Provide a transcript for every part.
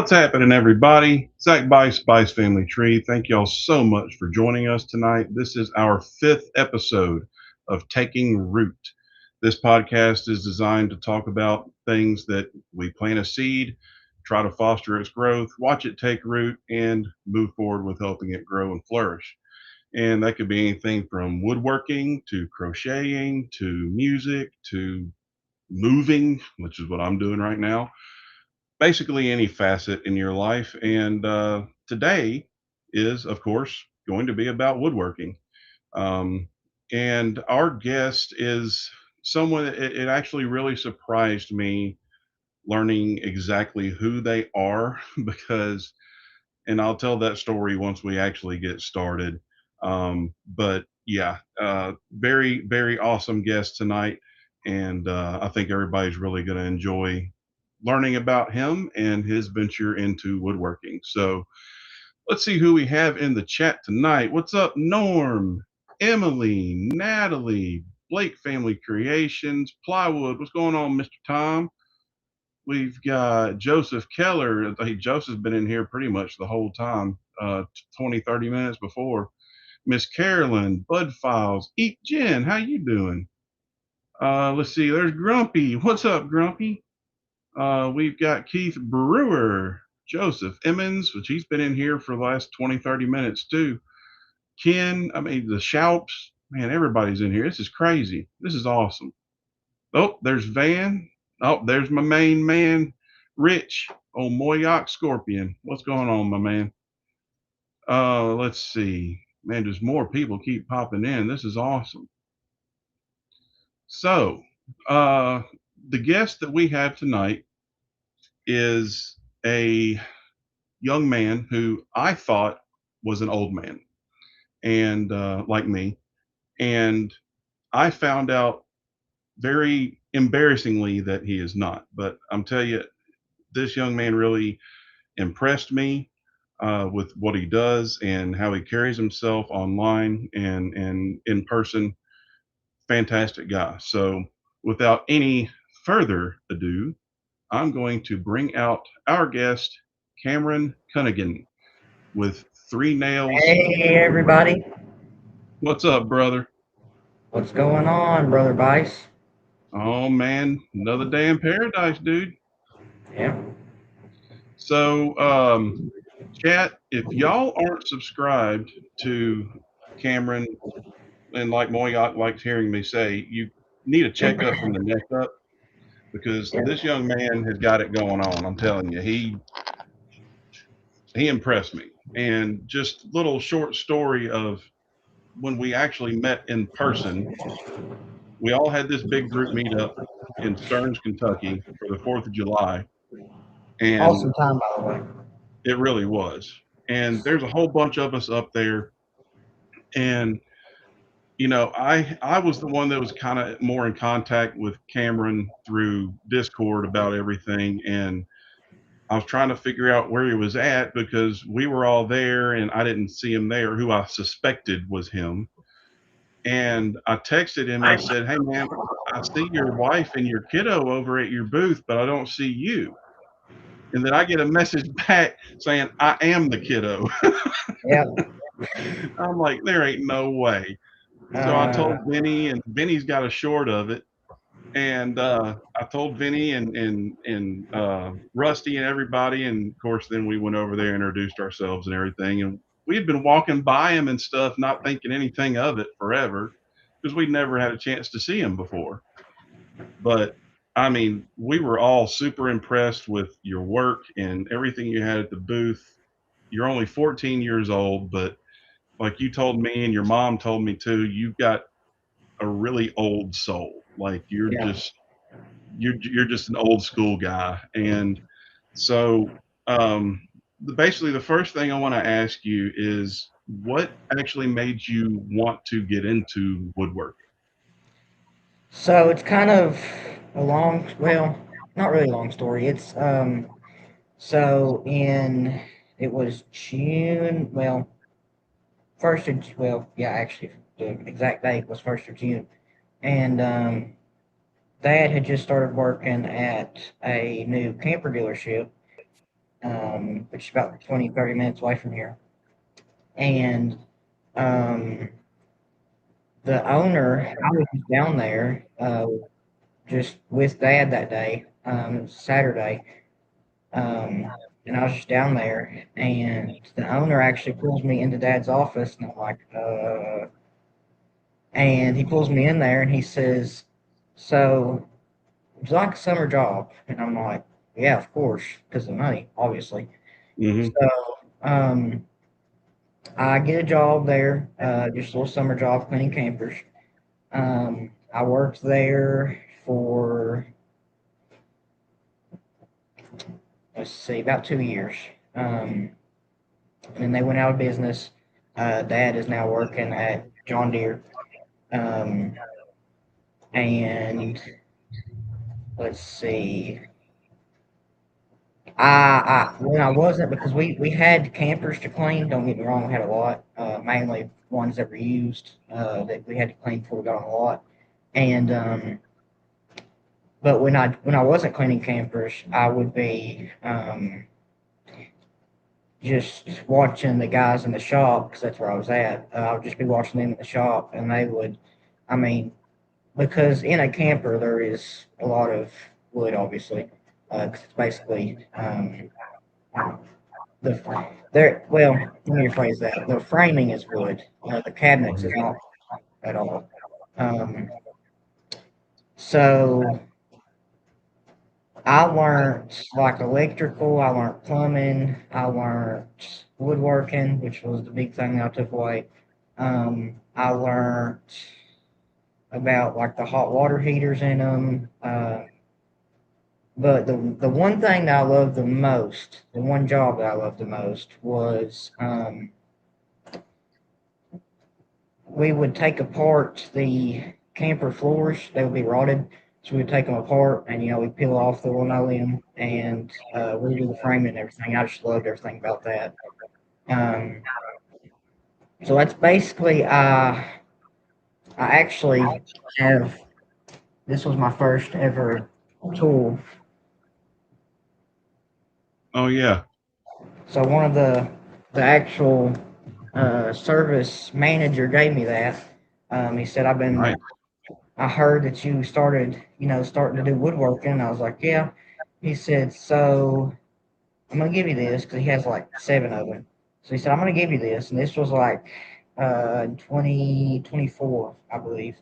What's happening, everybody? Zach by Spice Family Tree. Thank y'all so much for joining us tonight. This is our fifth episode of Taking Root. This podcast is designed to talk about things that we plant a seed, try to foster its growth, watch it take root, and move forward with helping it grow and flourish. And that could be anything from woodworking to crocheting to music to moving, which is what I'm doing right now, basically any facet in your life. And today is, of course, going to be about woodworking. Um, and our guest is someone, it actually really surprised me learning exactly who they are because, and I'll tell that story once we actually get started. But yeah, very, very awesome guest tonight. And I think everybody's really going to enjoy learning about him and his venture into woodworking. So let's see who we have in the chat tonight. What's up, Norm, Emily, Natalie, Blake Family Creations, Plywood? What's going on, Mr. Tom? We've got Joseph Keller. I think Joseph's been in here pretty much the whole time, 20, 30 minutes before. Miss Carolyn, Bud Files, Eat Jen, how you doing? Let's see, there's Grumpy. What's up, Grumpy? We've got Keith Brewer, Joseph Emmons, which he's been in here for the last 20, 30 minutes too. Ken, I mean, the Shoups, man, everybody's in here. This is crazy. This is awesome. Oh, there's Van. Oh, there's my main man, Rich, old Moyoc Scorpion. What's going on, my man? Let's see. Man, just more people keep popping in. This is awesome. So, uh, the guest that we have tonight is a young man who I thought was an old man, and like me, and I found out very embarrassingly that he is not. But I'm telling you, this young man really impressed me with what he does and how he carries himself online and in person. Fantastic guy. So, without any further ado, I'm going to bring out our guest, Cameron Cunagin, with three nails. Hey everybody, What's up, brother? what's going on, brother Bice? Oh man, another day in paradise, dude. Yeah. So, chat, if y'all aren't subscribed to Cameron, and like Moyoc likes hearing me say, you need a checkup from the neck up because Yeah. this young man has got it going on. I'm telling you, he impressed me. And just little short story of when we actually met in person, we all had this big group meetup in Stearns, Kentucky for the 4th of July. And Awesome time, by the way. it really was. And there's a whole bunch of us up there. And, I was the one that was kind of more in contact with Cameron through Discord about everything. And I was trying to figure out where he was at because we were all there and I didn't see him there, who I suspected was him. And I texted him. I said, "Hey, man, I see your wife and your kiddo over at your booth, but I don't see you." And then I get a message back saying, "I am the kiddo." Yeah. I'm like, there ain't no way. So I Uh, told Vinny, and Vinny's got a short of it. And I told Vinny and Rusty and everybody. And of course, then we went over there, introduced ourselves and everything. And we had been walking by him and stuff, not thinking anything of it forever because we'd never had a chance to see him before. But I mean, we were all super impressed with your work and everything you had at the booth. You're only 14 years old, but like you told me and your mom told me too, you've got a really old soul. Like yeah. you're just an old school guy. And so basically the first thing I want to ask you is what actually made you want to get into woodworking? So it's kind of a long, well, not really long story. So in it was June. Well, yeah, actually, the exact date was 1st of June, and Dad had just started working at a new camper dealership, which is about 20, 30 minutes away from here. And um, the owner, I was just down there just with Dad that day. It was Saturday. And I was just down there, and the owner actually pulls me into Dad's office, and I'm like, and he pulls me in there, and he says, "So, would you like a summer job?" And I'm like, "Yeah, of course, because of the money, obviously." Mm-hmm. So, um, I get a job there, just a little summer job cleaning campers. I worked there for, let's see, about 2 years. Um, and then they went out of business. Dad is now working at John Deere. Um, and let's see, when I wasn't, because we had campers to clean. Don't get me wrong, we had a lot, mainly ones that were used that we had to clean before we got on the lot. And but when I wasn't cleaning campers, I would be just watching the guys in the shop because that's where I was at. I would just be watching them in the shop, and they would, I mean, because in a camper there is a lot of wood, obviously, 'cause it's basically there. Well, let me rephrase that. The framing is wood. The cabinets is not at all. Um, so I learned like electrical. I learned plumbing. I learned woodworking, which was the big thing that I took away. I learned about like the hot water heaters in them. But the one thing that I loved the most, the one job that I loved the most was we would take apart the camper floors. They would be rotted, so we would take them apart and we'd peel off the linoleum and redo the framing and everything. I just loved everything about that. Um, so that's basically I actually have this was my first ever tool. Oh yeah. So one of the actual service manager gave me that. He said, Right. I heard that you started, starting to do woodworking. I was like, yeah. He said, so I'm going to give you this because he has like seven of them. So he said, I'm going to give you this. And this was like 2024, I believe.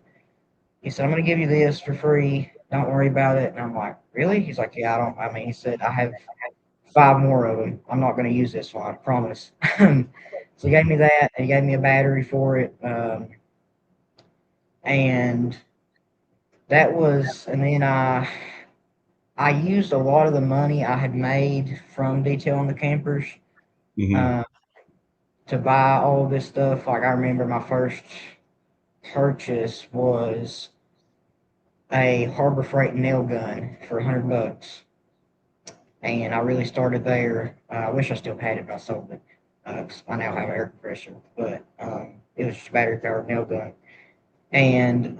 He said, I'm going to give you this for free. Don't worry about it. And I'm like, really? He's like, yeah, I don't, I mean, he said, I have five more of them. I'm not going to use this one, I promise. So he gave me that. And he gave me a battery for it. And and then I used a lot of the money I had made from detailing the campers Mm-hmm. uh, to buy all of this stuff. Like I remember my first purchase was a Harbor Freight nail gun for $100, and I really started there. I wish I still had it, but I sold it. 'Cause I now have air compressor, but it was just a battery powered nail gun. And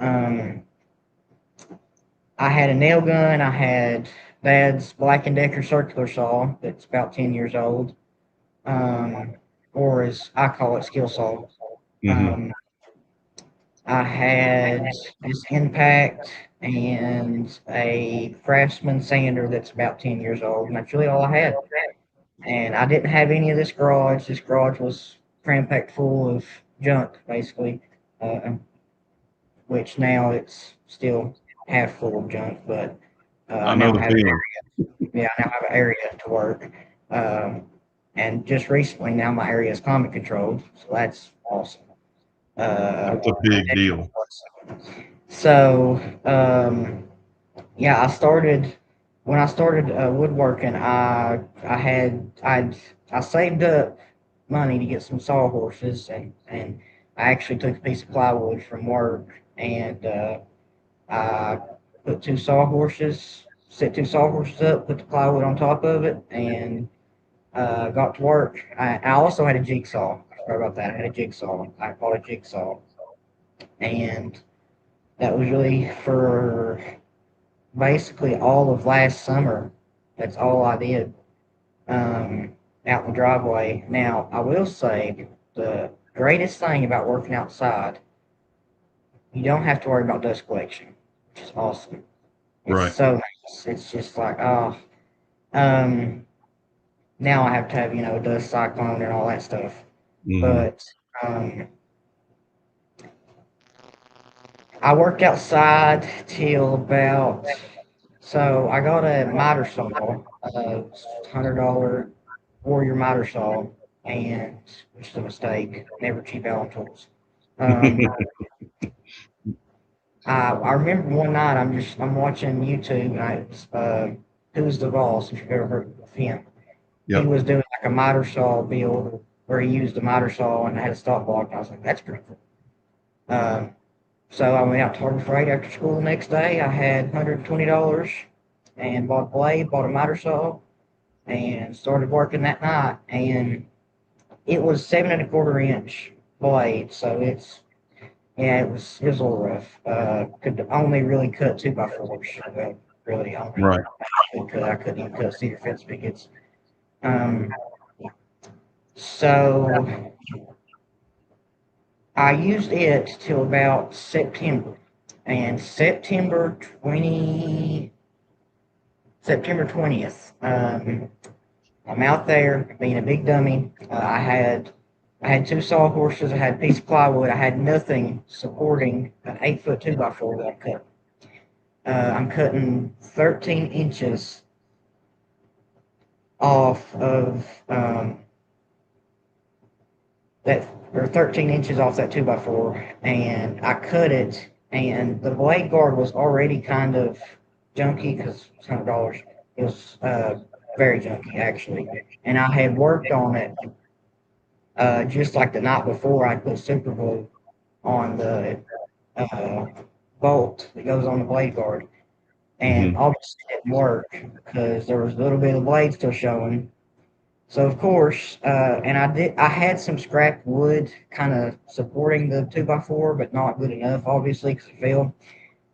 I had a nail gun. I had Dad's Black and Decker circular saw that's about 10 years old, um, or as I call it, skill saw. Mm-hmm. Um, I had this Impact and a Craftsman sander that's about 10 years old, and that's really all I had. And I didn't have any of this garage. This garage was cram packed full of junk, basically, uh, which now it's still half full of junk, but I I know now the have feeling. yeah, I now have an area to work. Um, and just recently, now my area is climate controlled, so that's awesome. Uh, That's a big deal. so, yeah, when I started woodworking. I saved up money to get some sawhorses, and I actually took a piece of plywood from work and I put set two sawhorses up, put the plywood on top of it, and got to work. I also had a jigsaw. Sorry about that. I had a jigsaw. I bought a jigsaw, and that was really for basically all of last summer. That's all I did. um, out in the driveway. Now, I will say the greatest thing about working outside, you don't have to worry about dust collection, which is awesome. It's Right. so nice. It's just like, oh, um, now I have to have, dust cyclone and all that stuff. Hmm. But I worked outside till about, so I got a miter saw, $100 Warrior miter saw, and which is a mistake. Never cheap Allen tools. Um, I remember one night I'm watching YouTube and Who's the Boss, if you've ever heard of him. He Yep. was doing like a miter saw build where he used a miter saw and had a stop block. And I was like, that's pretty cool. Um, so I went out to Harbor Freight after school the next day. I had $120 and bought a blade, bought a miter saw, and started working that night. And it was 7 1/4 inch blade, so yeah, it was a little rough. Could only really cut 2x4s. Well, really only Right. I couldn't even cut cedar fence pickets. Um, so I used it till about September, and September 20th. I'm out there being a big dummy. I had two sawhorses. I had a piece of plywood. I had nothing supporting an 8 foot 2x4 that I cut. I'm cutting 13 inches off of that, or 13 inches off that 2x4, and I cut it, and the blade guard was already kind of junky because it's $100. It was very junky actually, and I had worked on it just like the night before. I put super glue on the uh, bolt that goes on the blade guard, and Hmm. obviously it didn't work because there was a little bit of the blade still showing. So of course, and I had some scrap wood kind of supporting the 2x4, but not good enough, obviously, because it fell.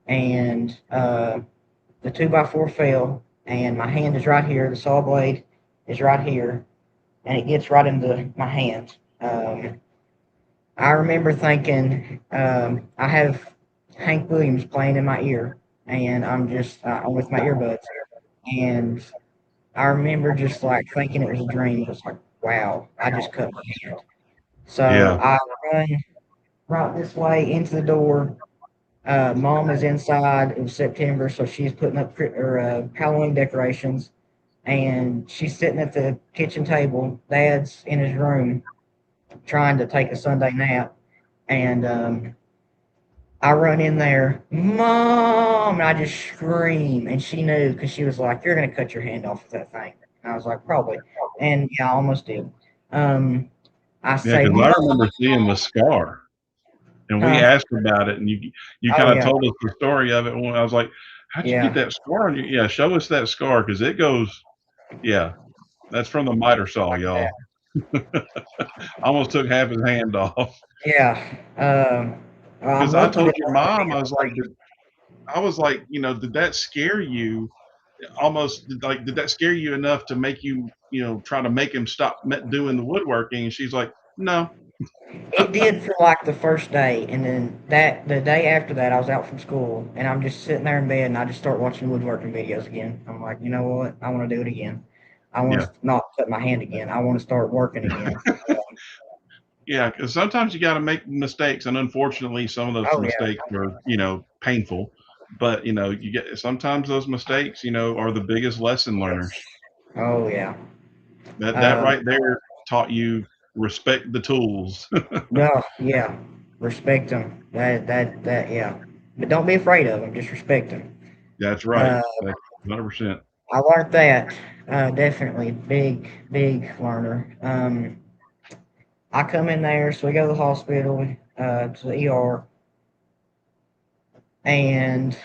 And the 2x4 fell, and my hand is right here. The saw blade is right here, and it gets right into my hand. I remember thinking, I have Hank Williams playing in my ear, and I'm with my earbuds, and I remember just like thinking it was a dream. Just like, wow, I just cut my hand. So Yeah. I run right this way into the door. Mom is inside. It was September, so she's putting up Halloween decorations, and she's sitting at the kitchen table. Dad's in his room trying to take a Sunday nap, and I run in there, Mom, and I just scream, and she knew because she was like, "You're gonna cut your hand off with that thing." And I was like, "Probably," and yeah, I almost did. Um, I Yeah. say, Because "Mom, I remember seeing the scar, and we huh? asked about it, and you Oh kind of yeah, told us the story of it. When I was like, "How'd you get yeah, that scar on you?" Yeah, show us that scar because it goes. Yeah, that's from the miter saw, like that. y'all. Almost took half his hand off. Yeah. I'm Because I lucky told that your I had a mom, big enough blade. I was like, did that scare you? Almost like, did that scare you enough to make you, try to make him stop doing the woodworking? And she's like, no. It did for like the first day, and then the day after that, I was out from school, and I'm just sitting there in bed, and I just start watching woodworking videos again. I'm like, you know what? I want to do it again. I want Yeah. to not cut my hand again. I want to start working again. Yeah. Because sometimes you got to make mistakes. And unfortunately, some of those Oh yeah. mistakes are, painful. But, you get sometimes those mistakes, are the biggest lesson learners. Oh yeah. That Um, right there taught you respect the tools. no, yeah. Respect them. Yeah. But don't be afraid of them. Just respect them. That's right. Uh, That's 100%. I learned that. Definitely big learner. I come in there, so we go to the hospital, to the ER, and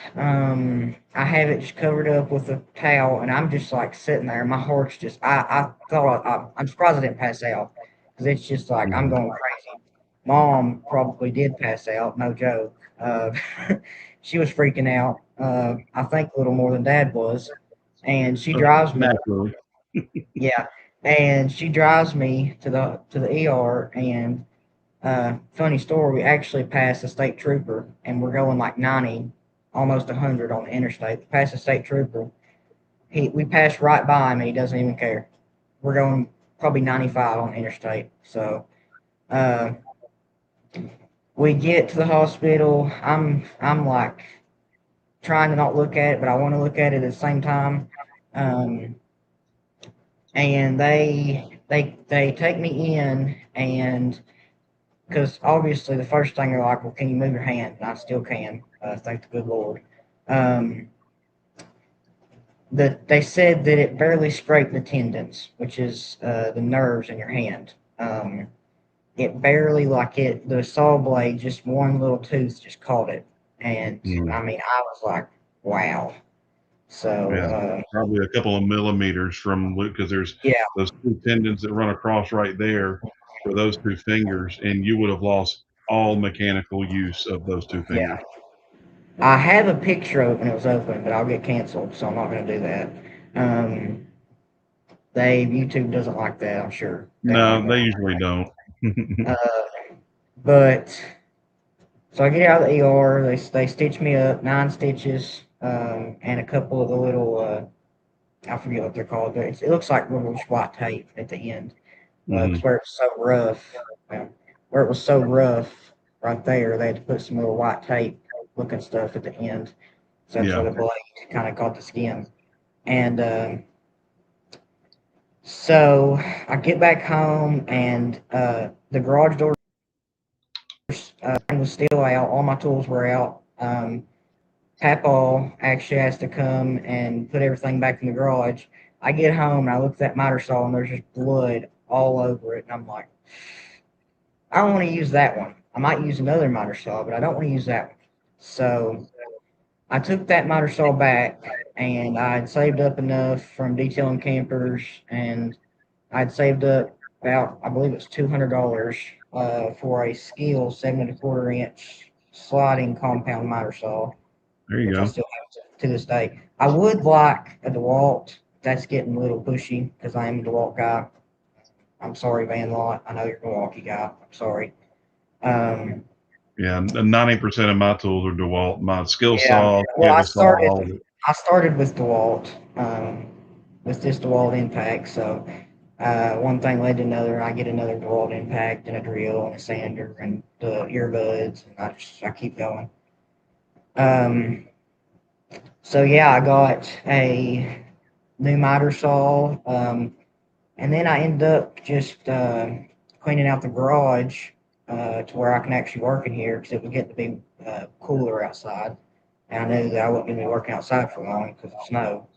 I have it just covered up with a towel, and I'm just like sitting there. My heart's just, I thought, I'm surprised I didn't pass out because it's just like I'm Mhm. going crazy. Mom probably did pass out, no joke. She was freaking out, I think a little more than Dad was, and she drives me. Naturally. Yeah. And she drives me to the ER. And funny story, we actually passed a state trooper, and we're going like 90, almost 100 on the interstate. We passed a state trooper. We passed right by him, and he doesn't even care. We're going probably 95 on the interstate. So uh, we get to the hospital. I'm like trying to not look at it, but I want to look at it at the same time. Um, and they take me in, and because obviously the first thing they're like, well, can you move your hand? And I still can. Thank the good Lord. Um, they said that it barely scraped the tendons, which is the nerves in your hand. It barely, like, the saw blade, just one little tooth just caught it. And Mm, I mean, I was like, wow. So yeah, probably a couple of millimeters from because there's yeah, those two tendons that run across right there for those two fingers, and you would have lost all mechanical use of those two yeah. fingers. I have a picture of it when it was open, but I'll get canceled, so I'm not going to do that. Um, YouTube doesn't like that. I'm sure they don't like No, they that. usually don't. But so I get out of the ER. They stitch me up, 9 stitches, and a couple of the little I forget what they're called. It looks like little white tape at the end. Hmm. Because where it was so rough, well, where it was so rough right there, they had to put some little white tape looking stuff at the end. So that's where Yeah, the blade kind of caught the skin. And so I get back home, and the garage door was still out. All my tools were out. Papa actually has to come and put everything back in the garage. I get home and I look at that miter saw, and there's just blood all over it. And I'm like, I don't want to use that one. I might use another miter saw, but I don't want to use that one. So I took that miter saw back, and I had saved up enough from detailing campers, and I'd saved up about, I believe it's $200 for a Skil 7 1/4 inch sliding compound miter saw, there you which I go. still have to this day. I would like a DeWalt. That's getting a little pushy because I am a DeWalt guy. I'm sorry, Van Lot. I know you're a Milwaukee guy. I'm sorry. Um, Yeah, 90% of my tools are DeWalt. My skill yeah. saw, Well, table saw, all of it. I started with DeWalt, with this DeWalt impact. So one thing led to another. I get another DeWalt impact and a drill and a sander and the earbuds, and I keep going. Um, so yeah, I got a new miter saw. And then I end up just cleaning out the garage to where I can actually work in here because it was getting to be cooler outside. And I knew that I wasn't going to be working outside for long because of snow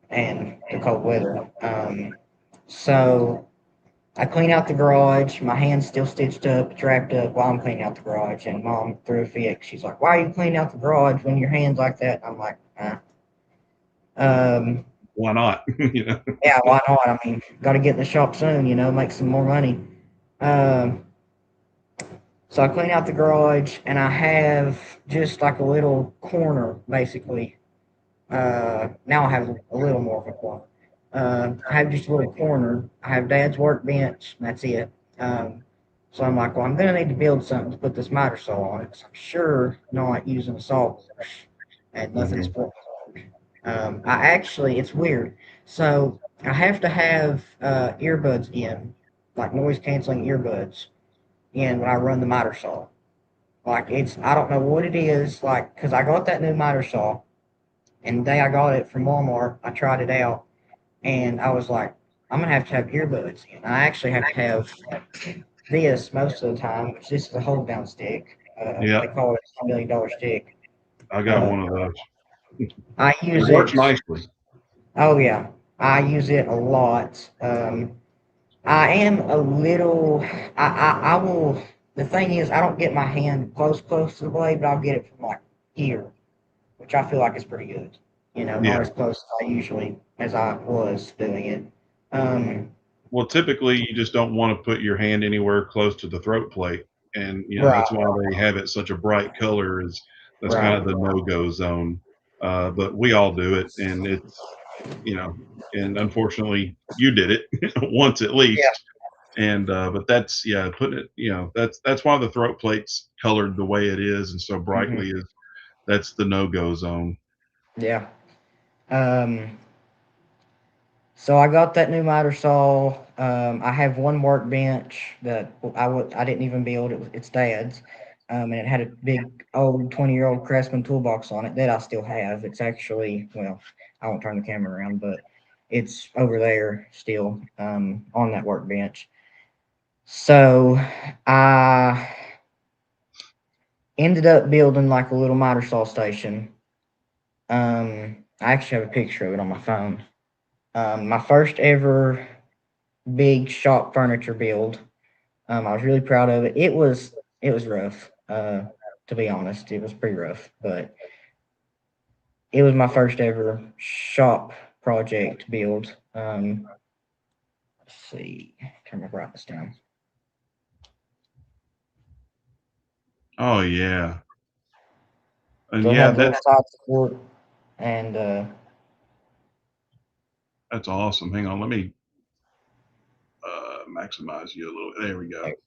and the cold weather. So I clean out the garage. My hand's still stitched up, it's wrapped up while I'm cleaning out the garage. And Mom threw a fit. She's like, "Why are you cleaning out the garage when your hand's like that?" I'm like, Um, Why not? You know. yeah, why not? I mean, got to get in the shop soon, make some more money. Um, so I clean out the garage, and I have just like a little corner, basically. Now I have a little more of a corner. I have just a little corner. I have Dad's workbench, and that's it. Um, so I'm like, well, I'm going to need to build something to put this miter saw on it, 'cause I'm sure not using a sawhorse, and nothing's Hmm. for I actually, it's weird. So I have to have earbuds in, like noise canceling earbuds, in when I run the miter saw. Like I don't know what it is, like, because I got that new miter saw, and the day I got it from Walmart, I tried it out, and I was like, I'm gonna have to have earbuds in. I actually have to have this most of the time, which this is a hold down stick. Yeah, They call it a $1 million stick. I got Uh, one of those. I It use works it. nicely. Oh yeah, I use it a lot. I am a little. I will. The thing is, I don't get my hand close to the blade, but I'll get it from like here, which I feel like is pretty good. Not Yeah. as close as I was doing it. Um, Well, typically you just don't want to put your hand anywhere close to the throat plate, and right, that's why they have it such a bright color. Is that's kind right. of the no-go zone. But we all do it, and it's. you know, and unfortunately, you did it once at Yeah. least. And but that's yeah, putting it, that's why the throat plate's colored the way it is and so brightly Hmm. is that's the no go zone. Yeah. Um, so I got that new miter saw. I have one workbench that I didn't even build. It's Dad's, and it had a big old 20-year-old Craftsman toolbox on it that I still have. It's actually, well, I won't turn the camera around, but it's over there still, on that workbench. So I ended up building like a little miter saw station. I actually have a picture of it on my phone. My first ever big shop furniture build. I was really proud of it. It was rough. To be honest, it was pretty rough, but it was my first ever shop project build. Let's see. Can I write this down? Oh yeah, and So it yeah, had the little side support and that's awesome. Hang on, let me maximize you a little. There we there go. we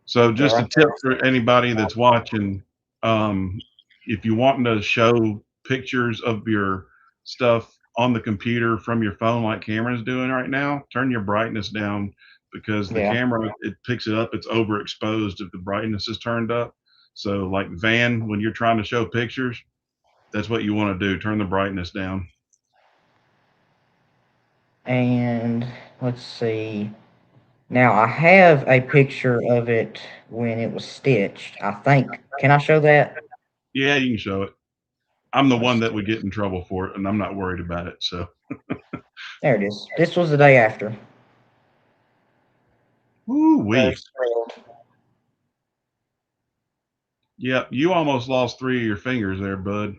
So go. Yeah, just a right tip for anybody that's watching, um, if you want to show pictures of your stuff on the computer from your phone like Cameron's doing right now, turn your brightness down because the there. Yeah. camera it picks it up. It's overexposed if the brightness is turned up. So like Van, when you're trying to show pictures, that's what you want to do. Turn the brightness down. And let's see. Now I have a picture of it when it was stitched. I think. Can I show that? Yeah, you can show it. I'm the one Let's that see. would get in trouble for it, and I'm not worried about it. So, There it is. This was the day after. woo wee. There's the build. Yeah, you almost lost three of your fingers there, bud.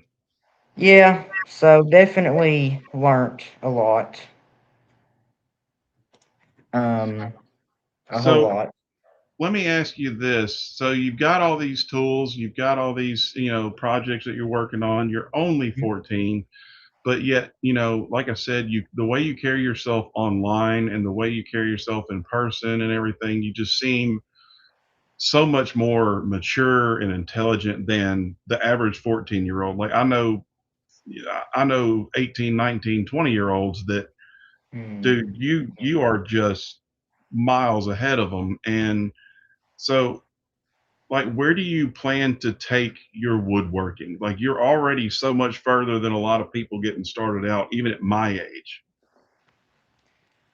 Yeah, so definitely learnt a lot. Um, a whole So lot. let me ask you this. So you've got all these tools, you've got all these, projects that you're working on. You're only 14, but yet, like I said, the way you carry yourself online and the way you carry yourself in person and everything, you just seem so much more mature and intelligent than the average 14-year-old. Like I know 18, 19, 20-year olds that Hmm. dude, you are just miles ahead of them. And so like where do you plan to take your woodworking? Like you're already so much further than a lot of people getting started out even at my age.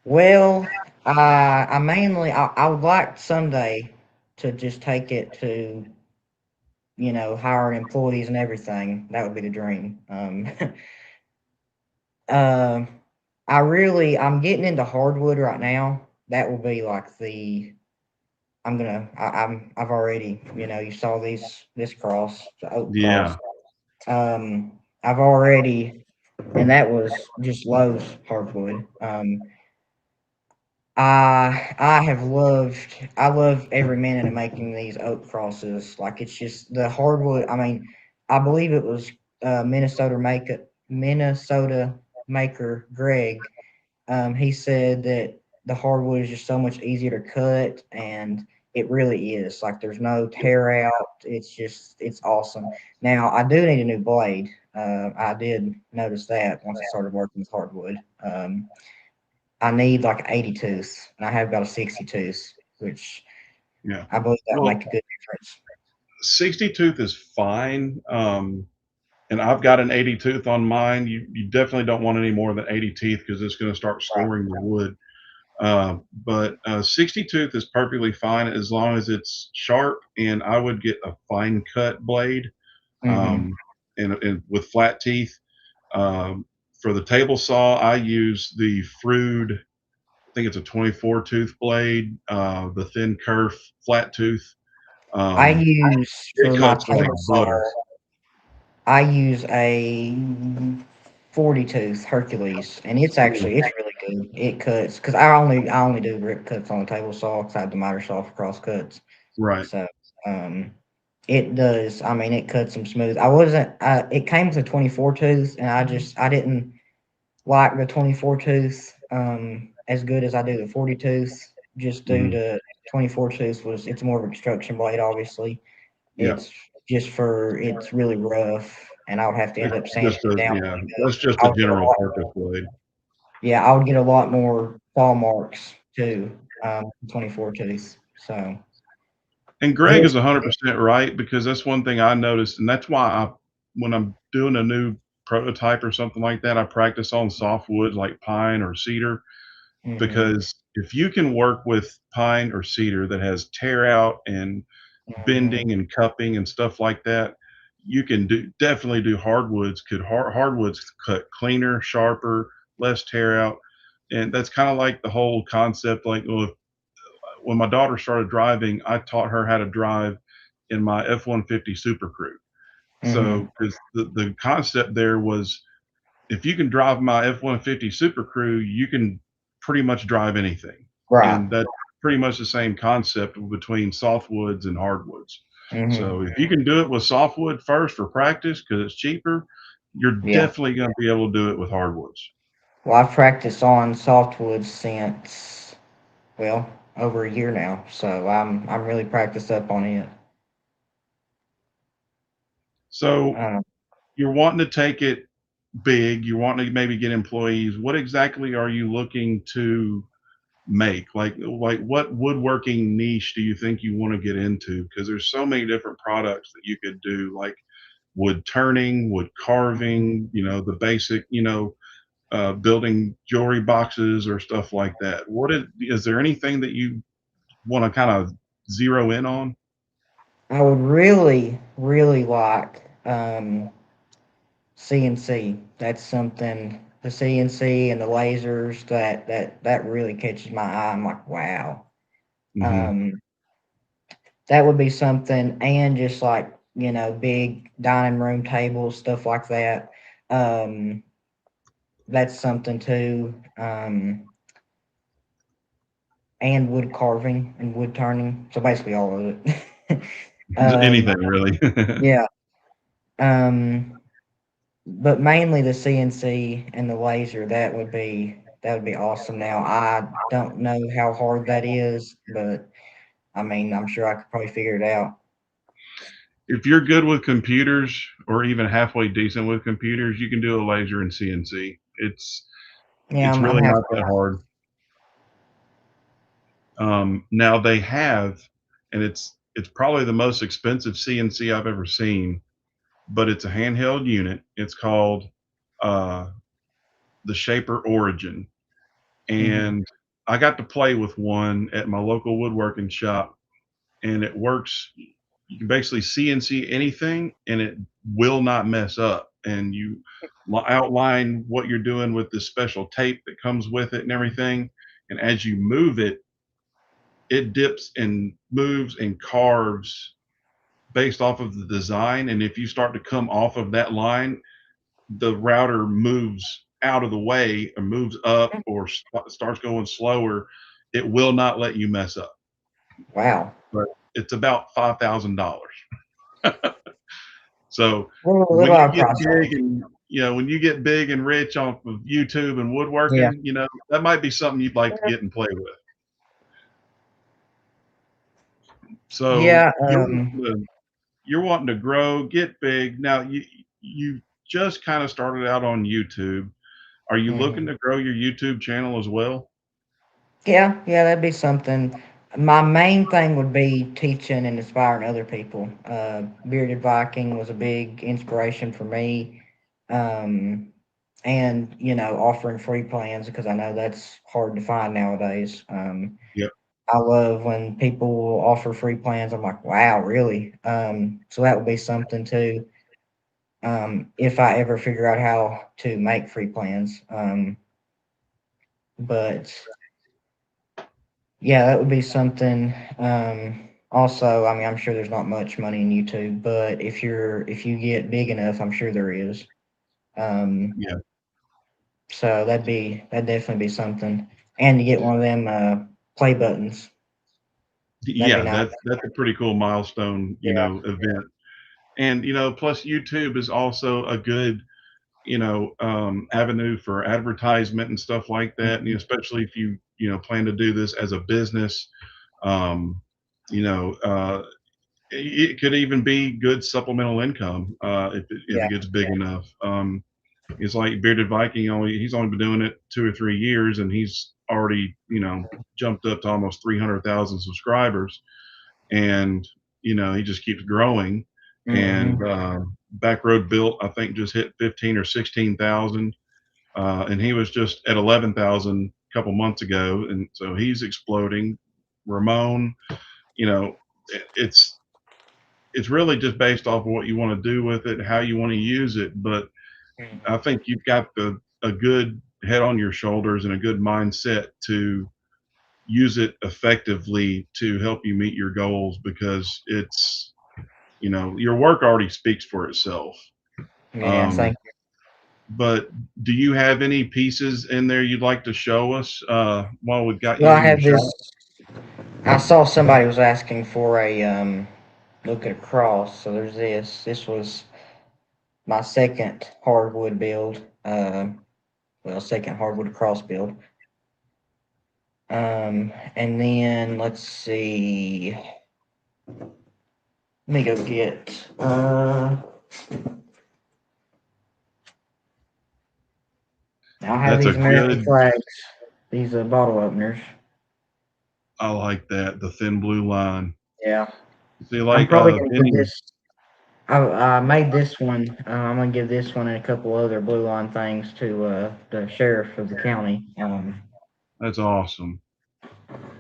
Well, I mainly I would like someday to just take it to, hiring employees and everything. That would be the dream. Um, I'm getting into hardwood right now. That will be like I've already, you saw this cross, the oak cross. Yeah. I've already, and that was just Lowe's hardwood. I love every minute of making these oak crosses. Like it's just the hardwood. I mean, I believe it was Minnesota maker Greg. He said that the hardwood is just so much easier to cut, and it really is. Like there's no tear out. It's awesome. Now I do need a new blade. I did notice that once I started working with hardwood. I need like an 80 tooth, and I have got a 60 tooth, which Yeah. I believe that will Well, make a good difference. 60 tooth is fine. And I've got an 80 tooth on mine. You definitely don't want any more than 80 teeth because it's going to start Right. scoring the wood. But 60 tooth is perfectly fine as long as it's sharp. And I would get a fine cut blade, Mm-hmm. um, and with flat teeth. Um, for the table saw, I use the Frood. I think it's a 24 tooth blade, the thin kerf flat tooth. I Um, use it for my cuts like table butter. saw. I use a 40 tooth Hercules, and Ooh, it's really good. It cuts because I only do rip cuts on the table saw because I have the miter saw for cross cuts. right. So, um, It does. I mean, it cuts them smooth. I wasn't. It came with a 24 tooth, and I didn't like the 24 tooth as good as I do the 40 tooth. Just due Hmm. to 24 tooth was it's more of a construction blade. Obviously, Yeah, it's really rough, and I would have to end it's up sanding just it a down. yeah. That's just I a would get a general lot. purpose blade. Yeah, I would get a lot more claw marks too. 24 tooth. So And Greg this. is 100% right because that's one thing I noticed, and that's why when I'm doing a new prototype or something like that, I practice on softwood like pine or cedar Hmm. because if you can work with pine or cedar that has tear out and Hmm. bending and cupping and stuff like that, you can definitely do hardwoods. Could hardwoods cut cleaner, sharper, less tear out, and that's kind of like the whole concept. Like, well, when my daughter started driving, I taught her how to drive in my F-150 Super Crew. Hmm. So, because the concept there was if you can drive my F-150 Super Crew, you can pretty much drive anything. Right. And that's pretty much the same concept between softwoods and hardwoods. So Hmm. if you can do it with softwood first for practice because it's cheaper, you're Yeah. definitely going to be able to do it with hardwoods. Well, I've practiced on softwood since well over a year now, so I'm really practiced up on it. So Um, you're wanting to take it big, you want to maybe get employees. What exactly are you looking to make? Like what woodworking niche do you think you want to get into? Because there's so many different products that you could do, like wood turning, wood carving, the basic, building jewelry boxes or stuff like that. Is there anything that you want to kind of zero in on? I would really, really like CNC. That's something. The CNC and the lasers that really catches my eye. I'm like, wow. Hmm. Um, that would be something, and just like big dining room tables, stuff like that. Um, that's something too. And wood carving and wood turning. So basically all of it. um, Anything really. yeah. Um, but mainly the CNC and the laser. That would be awesome. Now I don't know how hard that is, but I mean I'm sure I could probably figure it out. If you're good with computers or even halfway decent with computers, you can do a laser and CNC. Yeah, It's I'm really not halfway. that hard. Now they have, and it's probably the most expensive CNC I've ever seen, but it's a handheld unit. It's called uh, the Shaper Origin, Hmm. and I got to play with one at my local woodworking shop, and it works. You can basically CNC anything, and it will not mess up. And you outline what you're doing with this special tape that comes with it and everything. And as you move it, it dips and moves and carves based off of the design. And if you start to come off of that line, the router moves out of the way or moves up or starts going slower. It will not let you mess up. Wow. But it's about $5,000. So What when about you a get price on big and when you get big and rich off of YouTube and it? Yeah. woodworking, that might be something you'd like to get and play with. So Yeah. you're wanting to grow, get big. Now you just kind of started out on YouTube. Are you looking Mhm. to grow your YouTube channel as well? Yeah, yeah, that'd be something. My main thing would be teaching and inspiring other people. Bearded Viking was a big inspiration for me. Um, and, offering free plans because I know that's hard to find nowadays. Yep. I love when people will offer free plans. I'm like, wow, really? So that would be something too. If I ever figure out how to make free plans. But yeah, that would be something. Also, I mean, I'm sure there's not much money in YouTube, but if you get big enough, I'm sure there is. Um, Yeah. so that'd definitely be something. And to get one of them play buttons. That'd be Yeah, nice. that's a pretty cool milestone, Yeah. event. And plus YouTube is also a good avenue for advertisement and stuff like that. And especially if plan to do this as a business, um, you know, uh, it could even be good supplemental income if Yeah. it gets big enough. It's like Bearded Viking. He's only been doing it 2 or 3 years, and he's already jumped up to almost 300,000 subscribers, and he just keeps growing. And Hmm. Backroad Built, I think, just hit 15 or 16,000, and he was just at 11,000 a couple months ago, and so he's exploding. Ramon, you know, it's really just based off of what you want to do with it, how you want to use it. But I think you've got a good head on your shoulders and a good mindset to use it effectively to help you meet your goals, because it's your work already speaks for itself. Yeah. um, Thank you. but do you have any pieces in there you'd like to show us while we've got Well, you I in your have this. shop? I saw somebody was asking for a look at a cross. So there's this. This was my second hardwood build. Well, second hardwood cross build. And then let's see. Let me go get. I have That's a these American good, flags. These bottle openers. I like that, the thin blue line. Yeah. See, I'm like probably gonna give Vinny, this. I made this one. I'm gonna give this one and a couple other blue line things to the sheriff of the county. that's awesome.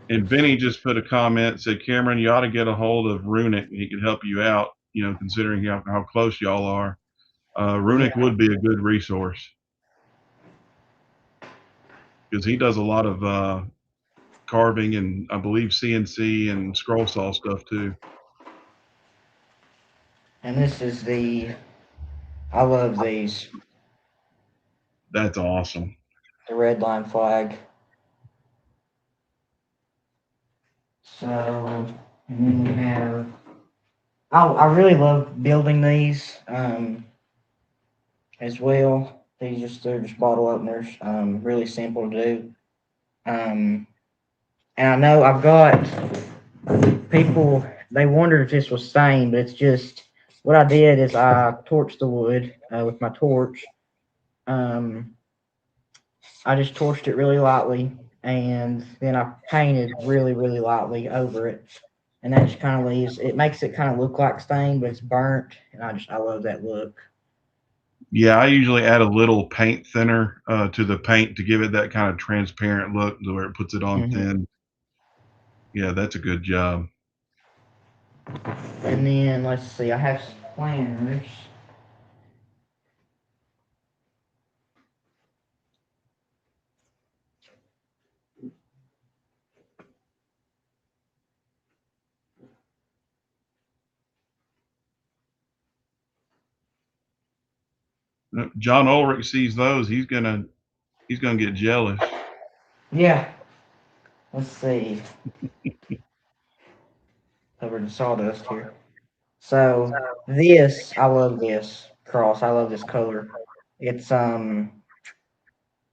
And Vinny just put a comment, said, Cameron, you ought to get a hold of Runic. He could help you out, considering how close y'all are. Yeah. Runic would be a good resource, because he does a lot of carving, and I believe CNC and scroll saw stuff too. And this is the. I love these. That's awesome. The red line flag. So, and then we have. I really love building these as well. They're just bottle openers. Really simple to do. Um, and I know I've got people. They wondered if this was stained, but it's just what I did is I torched the wood with my torch. Um, I just torched it really lightly, and then I painted really, really lightly over it. And that just kind of leaves it makes it kind of look like stain, but it's burnt, and I love that look. Yeah, I usually add a little paint thinner to the paint to give it that kind of transparent look, to where it puts it on Hmm. thin. Yeah, that's a good job. And then let's see, I have some planners. John Ulrich sees those, he's gonna get jealous. Yeah, let's see, covered in sawdust here. So this, I love this cross. I love this color. It's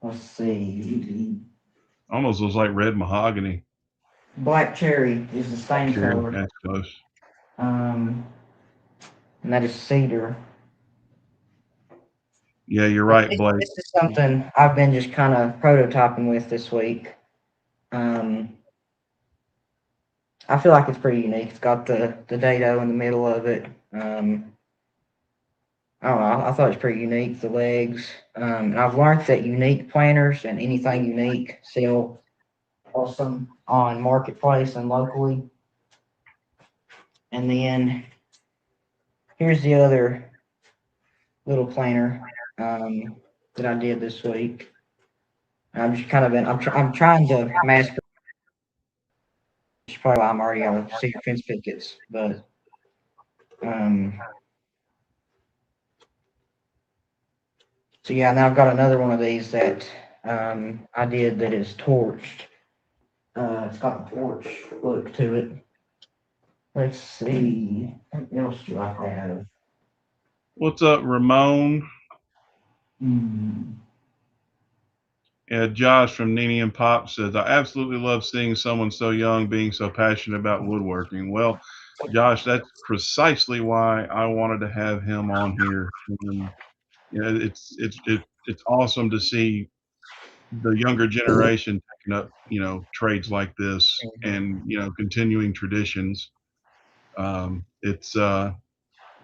let's see, Almost looks like red mahogany. black cherry is the Black stain cherry, color. that's close. Um, and that is cedar. Yeah, you're And right, Blake. this is something I've been just kind of prototyping with this week. Um, I feel like it's pretty unique. It's got the dado in the middle of it. I don't know. I thought it's pretty unique. The legs. And I've learned that unique planners and anything unique sell awesome on marketplace and locally. And then here's the other little planner that I did this week. I'm just kind of I'm trying to mass produce. Probably why I'm already out of cedar fence pickets, but um, so yeah. Now I've got another one of these that I did that is torched. It's got a torch look to it. Let's see. What else do I have? What's up, Ramon? Hmm. Josh from Nene and Pop says, I absolutely love seeing someone so young being so passionate about woodworking. Well, Josh, that's precisely why I wanted to have him on here. And, it's awesome to see the younger generation taking up, trades like this and, continuing traditions.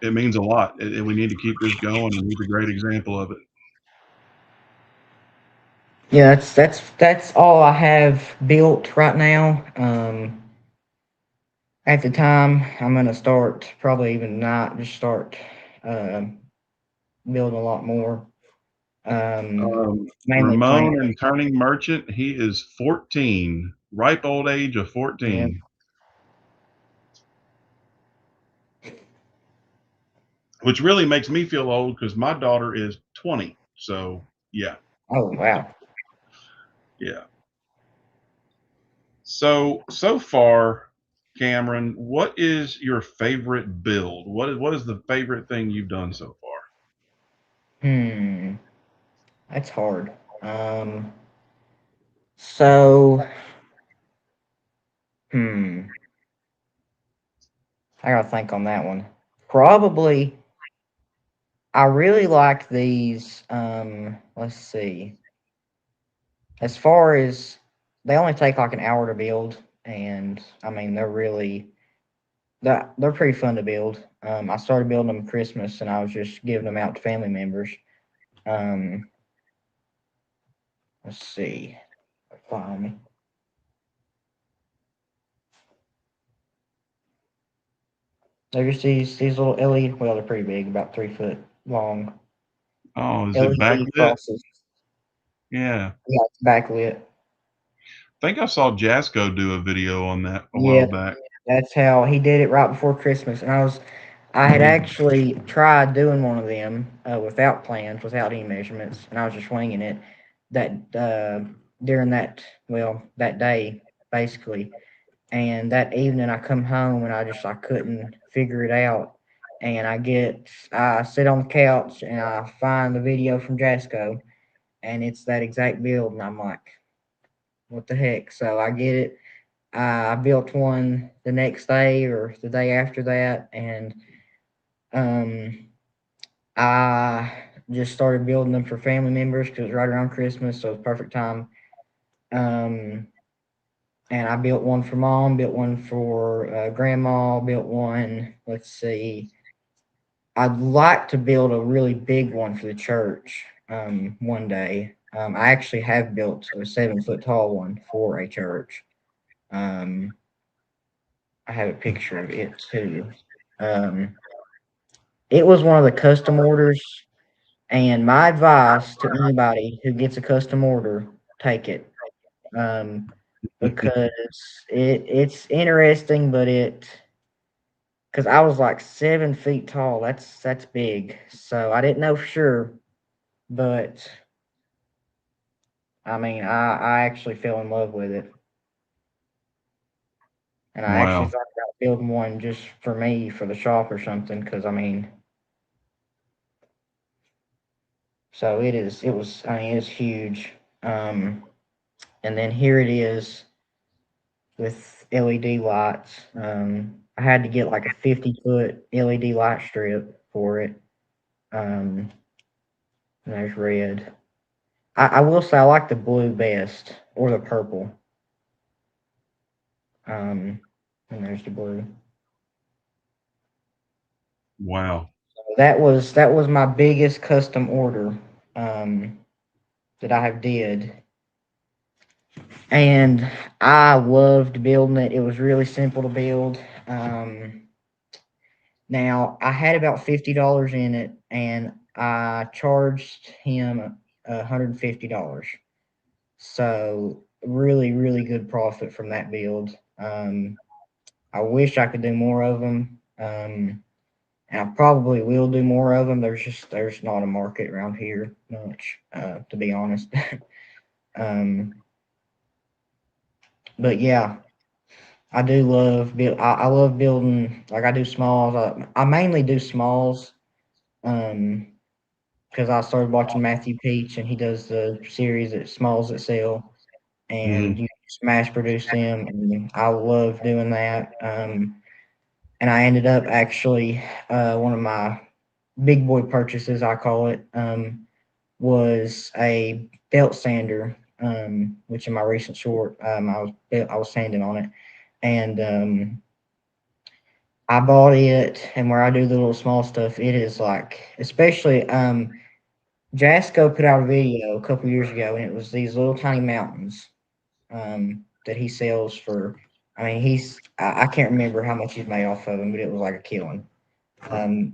It means a lot. We need to keep this going, and he's a great example of it. Yeah, that's all I have built right now. At the time, I'm gonna start probably even not just start uh, building a lot more. Mainly plant. Ramon and turning merchant, he is 14, ripe old age of Yeah. 14, which really makes me feel old because my daughter is 20. So, yeah, Oh wow. yeah. So far, Cameron, what is your favorite build? What is the favorite thing you've done so far? Hmm. That's hard. So hmm. I gotta think on that one. Probably. I really like these. Let's see. As far as they only take like an hour to build, and I mean they're pretty fun to build. I started building them Christmas, and I was just giving them out to family members. Um, let's see. Find They're just these little LED. Well, they're pretty big, about 3 foot long. Oh, is it LED backlit? crosses. Yeah. Yeah, it's backlit. I think I saw Jasco do a video on that a Yeah, while back. that's how he did it right before Christmas, and I had actually tried doing one of them without plans, without any measurements, and I was just winging it. That during that day basically, and that evening I come home and I couldn't figure it out, and I sit on the couch and I find the video from Jasco, and it's that exact build, and I'm like, what the heck? So I get it. I built one the next day or the day after that, and um, I just started building them for family members because it was right around Christmas, so it was perfect time. Um, and I built one for mom, built one for grandma, built one. Let's see. I'd like to build a really big one for the church one day. I actually have built a 7 foot tall one for a church. Um, I have a picture of it too. Um, it was one of the custom orders. And my advice to anybody who gets a custom order, take it. Because it's interesting, but because I was like 7 feet tall. That's big. So I didn't know for sure, but I mean I actually fell in love with it. And I actually Wow. thought about building one just for me for the shop or something, because I mean so I mean it's huge. Um and then here it is with LED lights. I had to get like a 50-foot LED light strip for it. And there's red. I will say I like the blue best or the purple. Um, and there's the blue. Wow. That was my biggest custom order um, that I have did, and I loved building it. It was really simple to build. Now I had about $50 in it, and I charged him $150. So really, really good profit from that build. I wish I could do more of them, and I probably will do more of them. There's not a market around here much, to be honest. um, but yeah, I do love build. I love building. Like I do smalls. I mainly do smalls. Um, because I started watching Matthew Peach, and he does the series at Smalls that Sell, and Hmm. you just mass produce them, and I love doing that. And I ended up actually one of my big boy purchases, I call it, was a belt sander. Which in my recent short, I was sanding on it, and I bought it, and where I do the little small stuff, it is like, especially Jasco put out a video a couple years ago, and it was these little tiny mountains that he sells for. I mean, I can't remember how much he's made off of them, but it was like a killing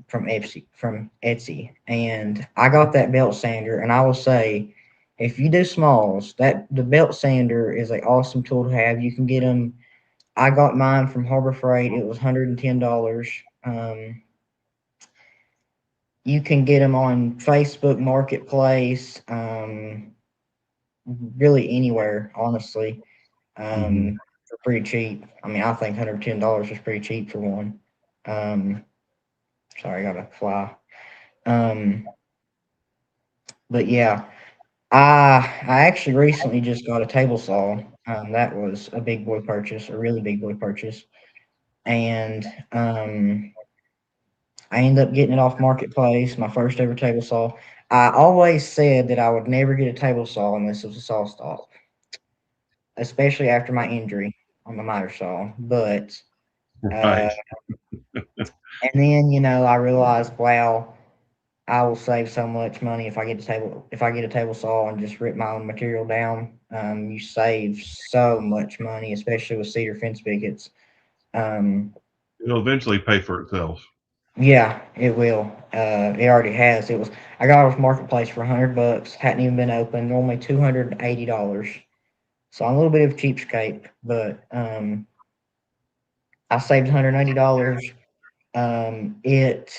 from Etsy. And I got that belt sander, and I will say, if you do smalls, that the belt sander is an awesome tool to have. You can get them. I got mine from Harbor Freight. It was $110. You can get them on Facebook Marketplace, really anywhere, honestly, Hmm. for pretty cheap. I mean, I think $110 is pretty cheap for one. Um, sorry, I got to fly. Um, but yeah, I actually recently just got a table saw. That was a big boy purchase, a really big boy purchase, and I ended up getting it off Marketplace. My first ever table saw. I always said that I would never get a table saw unless it was a saw stop, especially after my injury on the miter saw. But uh, Right. and then I realized, wow, I will save so much money if I get a table saw and just rip my own material down. You save so much money, especially with cedar fence pickets. Um, It'll eventually pay for itself. yeah, it will. It already has. I got it off Marketplace for $100. Hadn't even been opened. Normally $280. So I'm a little bit of a cheapskate, but I saved $180. It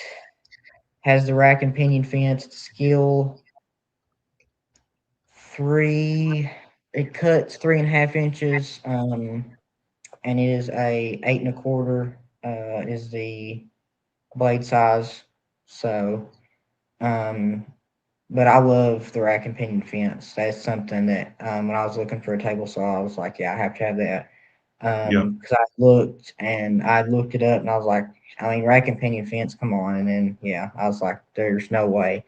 has the rack and pinion fence. It's skill three. It cuts 3.5 inches. And it is a 8 1/4. Is the blade size. So, um, but I love the rack and pinion fence. That's something that when I was looking for a table saw, I was like, yeah, I have to have that. Yep. Because I looked it up, and I was like, I mean, rack and pinion fence, come on. And then yeah, I was like, there's no way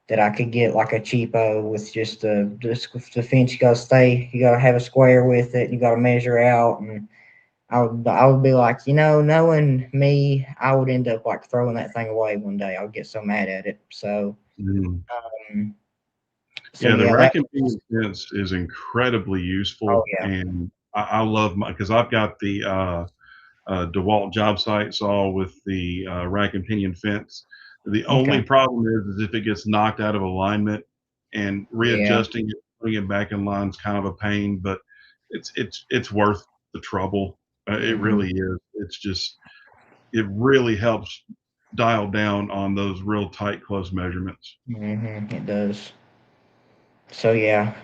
that I could get like a cheapo with just the fence. You gotta have a square with it. You gotta measure out, and I would be like, knowing me, I would end up like throwing that thing away one day. I would get so mad at it. Mhm. Um, so Yeah, the yeah, that rack and was, pinion fence is incredibly oh useful, yeah, and I love my because I've got the DeWalt job site saw with the rack and pinion fence. The only okay, problem is if it gets knocked out of alignment and yeah, readjusting it, putting it back in line is kind of a pain, but it's worth the trouble. It hmm really is. It's just it really helps dial down on those real tight, close measurements. it does. So yeah,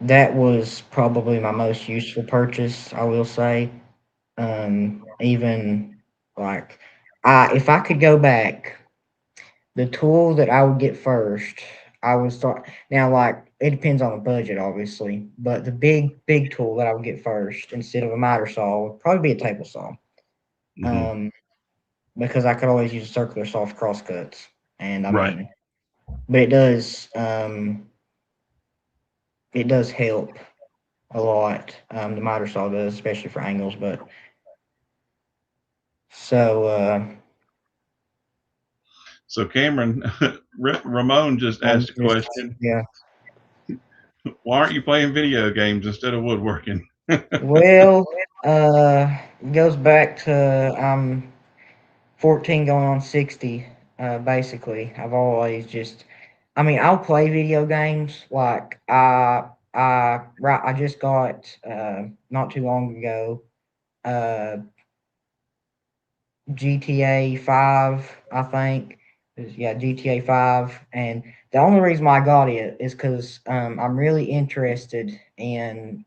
that was probably my most useful purchase, I will say. Even like, if I could go back, the tool that I would get first, I would start now. Like it depends on the budget, obviously, but the big tool that I would get first instead of a miter saw would probably be a table saw. Hmm. Um, because I could always use circular soft crosscuts, and I Right. mean, but it does help a lot. The miter saw does, especially for angles. But so So Cameron, Ramon just I'm asked a just question. yeah. Why aren't you playing video games instead of woodworking? Well, it goes back to 14 going on 60. Basically, I've always just, I mean, I'll play video games. Like I just got not too long ago uh GTA 5, I think. Yeah, GTA 5. And the only reason why I got it is because I'm really interested in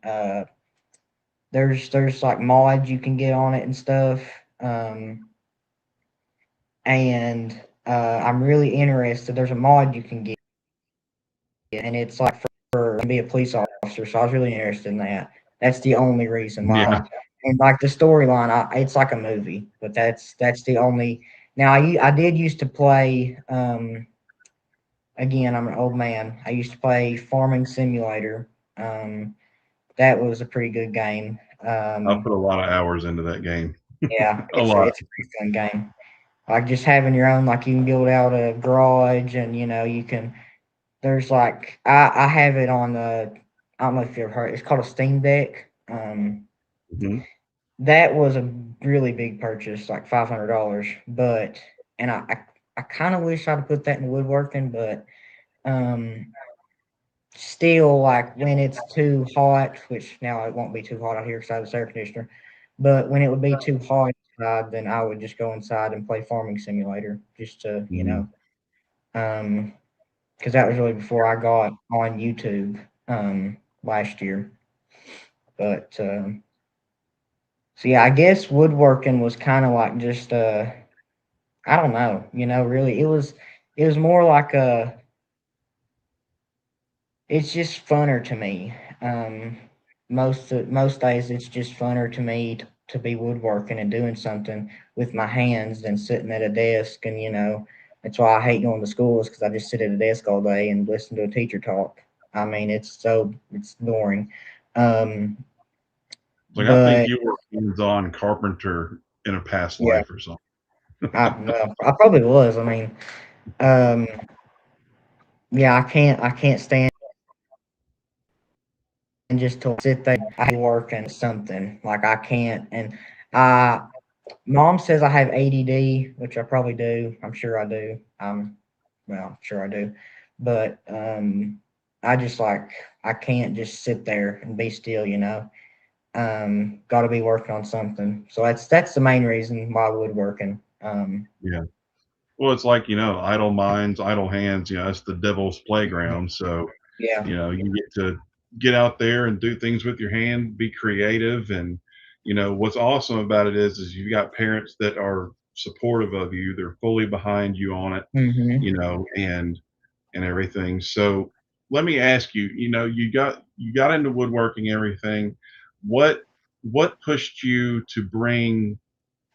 there's like mods you can get on it and stuff. Um, and I'm really interested. There's a mod you can get, and it's like for to be a police officer. So I was really interested in that. That's the only reason Yeah, why. And like the storyline, it's like a movie, but that's the only. Now I did used to play. Again, I'm an old man. I used to play Farming Simulator. Um, that was a pretty good game. I put a lot of hours into that game. Yeah, A lot. it's a pretty fun game. Like just having your own, like you can build out a garage, and you can. There's like I have it on the. I don't know if you've heard. It's called a Steam Deck. Mhm. That was a really big purchase, like $500. But and I kind of wish I'd put that in woodworking, but um, still like when it's too hot, which now it won't be too hot out here because I have this air conditioner. But when it would be too hot outside, then I would just go inside and play Farming Simulator just to Mhm. um, because that was really before I got on YouTube last year. But so yeah, I guess woodworking was kind of like just I don't know, really it was more like a it's just funner to me. Most days it's just funner to me to be woodworking and doing something with my hands than sitting at a desk. And that's why I hate going to school is because I just sit at a desk all day and listen to a teacher talk. I mean, it's boring. Um, Like I think but you were hands-on carpenter in a past yeah, life or something. I probably was. I mean, um, yeah, I can't stand just to sit there and work and something like I can't. And I Mom says I have ADD, which I probably do. I'm sure I do. Well, sure I do. But I just like I can't just sit there and be still. Got to be working on something. So that's the main reason why woodworking. Yeah. Well, it's like, idle minds, idle hands, it's the devil's playground. So, Yeah. you get to get out there and do things with your hand, be creative. And, what's awesome about it is you've got parents that are supportive of you. They're fully behind you on it, Hmm. and everything. So let me ask you, you got into woodworking, everything. What, what pushed you to bring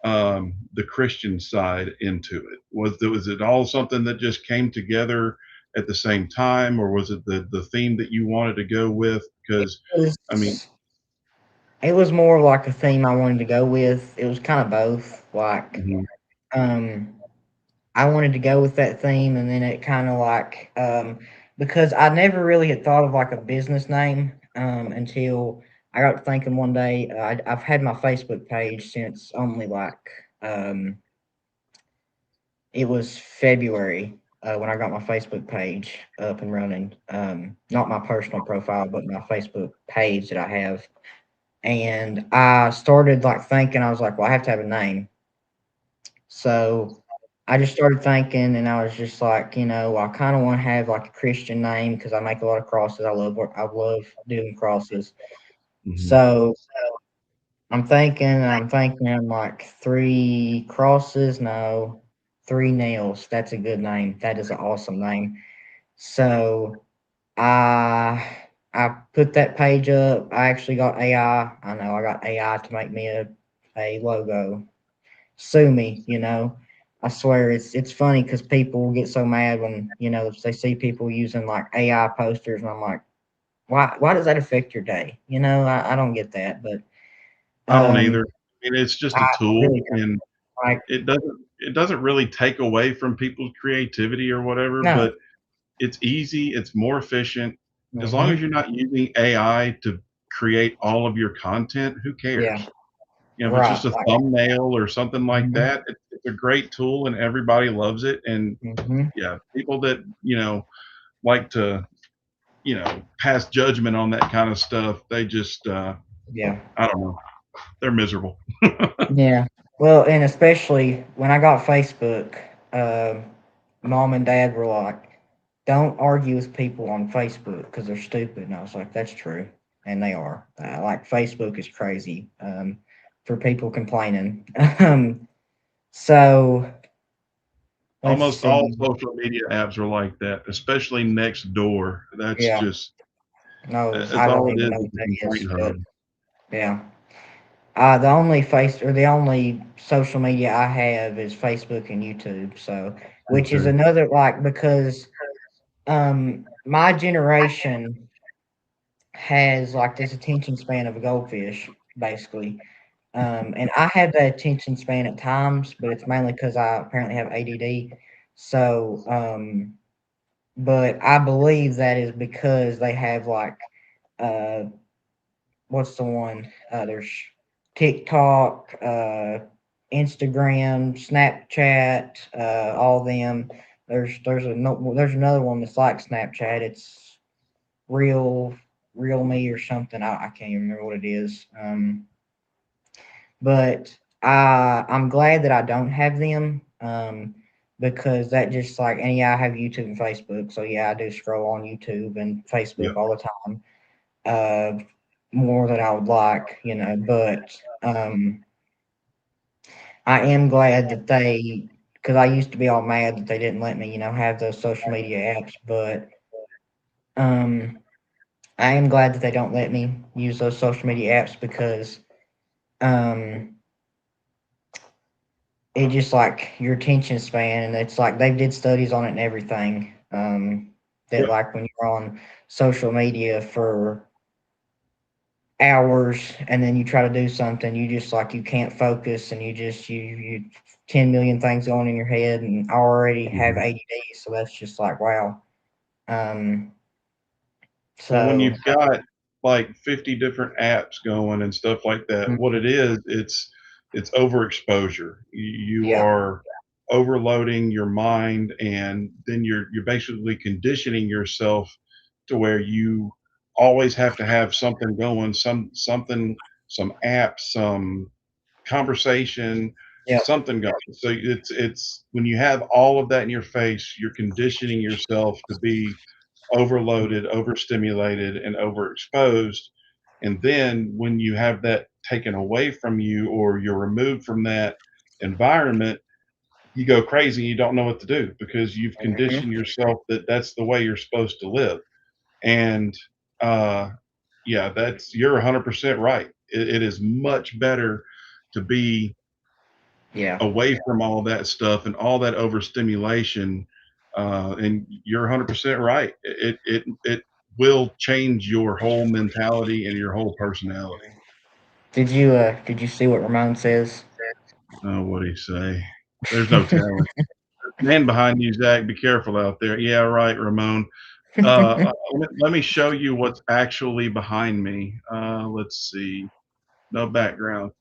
the Christian side into it? Was it all something that just came together at the same time, or was it the theme that you wanted to go with? Because It was I mean, it was more like a theme I wanted to go with. It was kind of both. Like mhm, um I wanted to go with that theme, and then it kind of like because I never really had thought of like a business name until I got to thinking one day. I've had my Facebook page since only like um, it was February when I got my Facebook page up and running. Not my personal profile, but my Facebook page that I have. And I started like thinking, I was like, well, I have to have a name. So I just started thinking, and I was just like, I kind of want to have like a Christian name because I make a lot of crosses. I love doing crosses. mhm. So I'm like three crosses, no, three nails. That's a good name. That is an awesome name. So I put that page up. I actually got AI. I know I got AI to make me a logo. Sue me, I swear it's funny because people get so mad when they see people using like AI posters, and I'm like, why does that affect your day? I don't get that, but I don't um, either. I mean, it's just a I tool, really and don't like. it doesn't really take away from people's creativity or whatever, No. but it's easy, it's more efficient. As long as Hmm. you're not using AI to create all of your content, who Yeah. cares? If it's Right. just a Like. thumbnail or something like Hmm. that, it's a great tool and everybody loves it. And Hmm. yeah, people that, like to, pass judgment on that kind of stuff, they just, Yeah. I don't know, they're miserable. Yeah. Well, and especially when I got Facebook, um, mom and dad were like, "Don't argue with people on Facebook because they're stupid." And I was like, "That's true." and they are. Like Facebook is crazy for people complaining. So let's Almost all see. social media apps are like that, especially next door. That's Yeah, just no, it's I don't all it even is know what a that is, complaint but hub. yeah. The only the only social media I have is Facebook and YouTube. So, Me which is too. another like because my generation has like this attention span of a goldfish, basically. And I have that attention span at times, but it's mainly because I apparently have ADD. So, but I believe that is because they have like, uh, what's the one? There's TikTok, Instagram, Snapchat, all them. There's a no, there's another one that's like Snapchat. It's real real me or something. I can't even remember what it is. But I'm glad that I don't have them. Because that just like and yeah, I have YouTube and Facebook. So yeah, I do scroll on YouTube and Yeah. Facebook all the time. Uh more than I would like, but I am glad that because I used to be all mad that they didn't let me, have those social media apps, but um I am glad that they don't let me use those social media apps because um it just like your attention span and it's like they did studies on it and everything. That Yeah. like when you're on social media for hours and then you try to do something, you just like you can't focus and you 10 million things going in your head and I already have Mhm. ADD, so that's just like wow. Um Well, when so you've got like 50 different apps going and stuff like that, what mhm, it is, it's overexposure. You yeah. are overloading your mind, and then you're basically conditioning yourself to where you always have to have something going, some app, some conversation, Yep. something going. So it's when you have all of that in your face, you're conditioning yourself to be overloaded, overstimulated, and overexposed. And then when you have that taken away from you or you're removed from that environment, you go crazy and you don't know what to do because you've conditioned Mhm. yourself that that's the way you're supposed to live. And uh, yeah, that's you're 100% right. It is much better to be Yeah. away from all that stuff and all that overstimulation. And you're 100% right. It will change your whole mentality and your whole personality. Did you see what Ramon says? Oh, what do you say? There's no telling. Man behind you, Zach. Be careful out there. Yeah, right, Ramon. Let me show you what's actually behind me. Let's see. No background.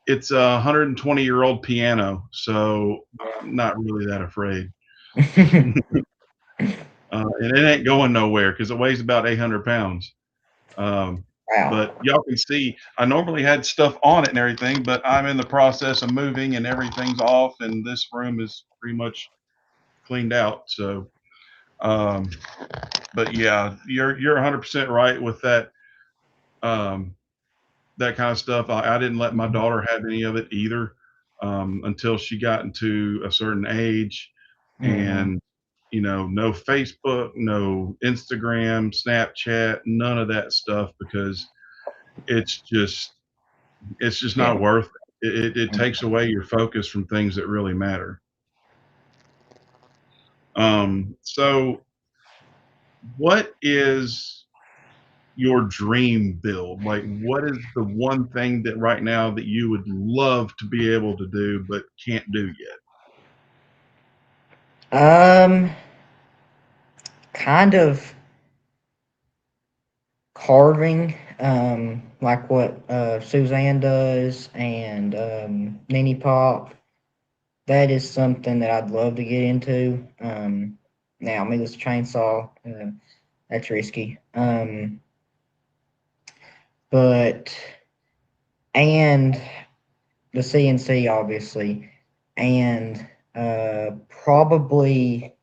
It's a 120-year-old piano, so I'm not really that afraid. And it ain't going nowhere because it weighs about 800 pounds. Um, but Wow. y'all can see I normally had stuff on it and everything, but I'm in the process of moving and everything's off, and this room is pretty much cleaned out. So, um, but yeah, you're 100% right with that. Um, that kind of stuff. I didn't let my Mhm. daughter have any of it either until she got into a certain age, Mhm. and no Facebook, no Instagram, Snapchat, none of that stuff because it's just it's just Yeah. not worth it. It takes Mhm. away your focus from things that really matter. So what is your dream build? Like, what is the one thing that right now that you would love to be able to do but can't do yet? Um, kind of carving, like what Suzanne does and Nini Pop. That is something that I'd love to get into. Now, me with a chainsaw, that's risky. But and the CNC obviously, and probably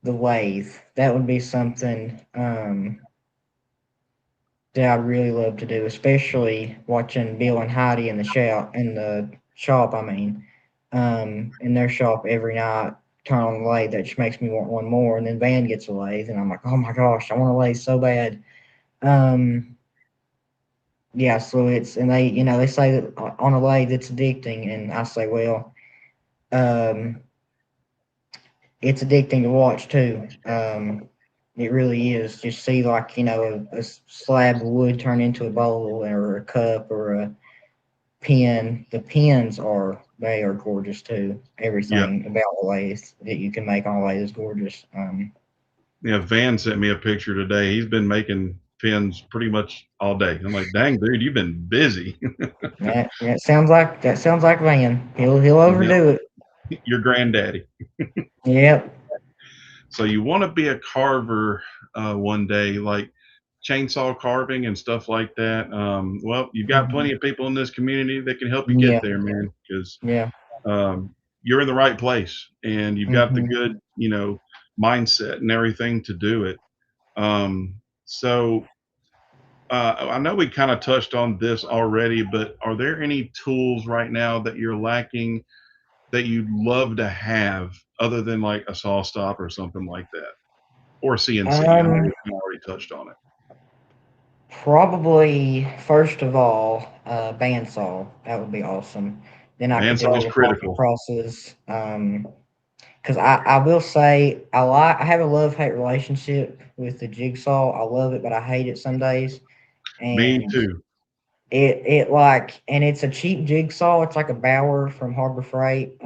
the lathe. That would be something that I really love to do, especially watching Bill and Heidi in the shop. I mean, in their shop every night, turn on the lathe. That just makes me want one more. And then Van gets a lathe, and I'm like, oh my gosh, I want a lathe so bad. Um, yeah, so it's and they say that on a lathe it's addicting, and I say, well, um, it's addicting to watch too. It really is. Just see like a slab of wood turn into a bowl or a cup or a pen. The pens are gorgeous too. Yeah. Everything about the lathe that you can make on a lathe is gorgeous. Yeah, Van sent me a picture today. He's been making pins pretty much all day. I'm like, dang, dude, you've been busy. That sounds like Van. He'll Yep, overdo it. your granddaddy. Yep. So you want to be a carver one day, like chainsaw carving and stuff like that. Well, you've got Hmm. plenty of people in this community that can help you get Yeah. there, man, because Yeah. you're in the right place and you've got the Hmm. good, mindset and everything to do it. So I know we kind of touched on this already, but are there any tools right now that you're lacking that you'd love to have other than like a saw stop or something like that? Or CNC? I know Um, we kind of already touched on it. Probably first of all, bandsaw. That would be awesome. Then I could do Bandsaw is all the pocket critical. crosses. Because I will say I have a love hate relationship with the jigsaw. I love it, but I hate it some days. Me And too. it's a cheap jigsaw. It's like a Bauer from Harbor Freight.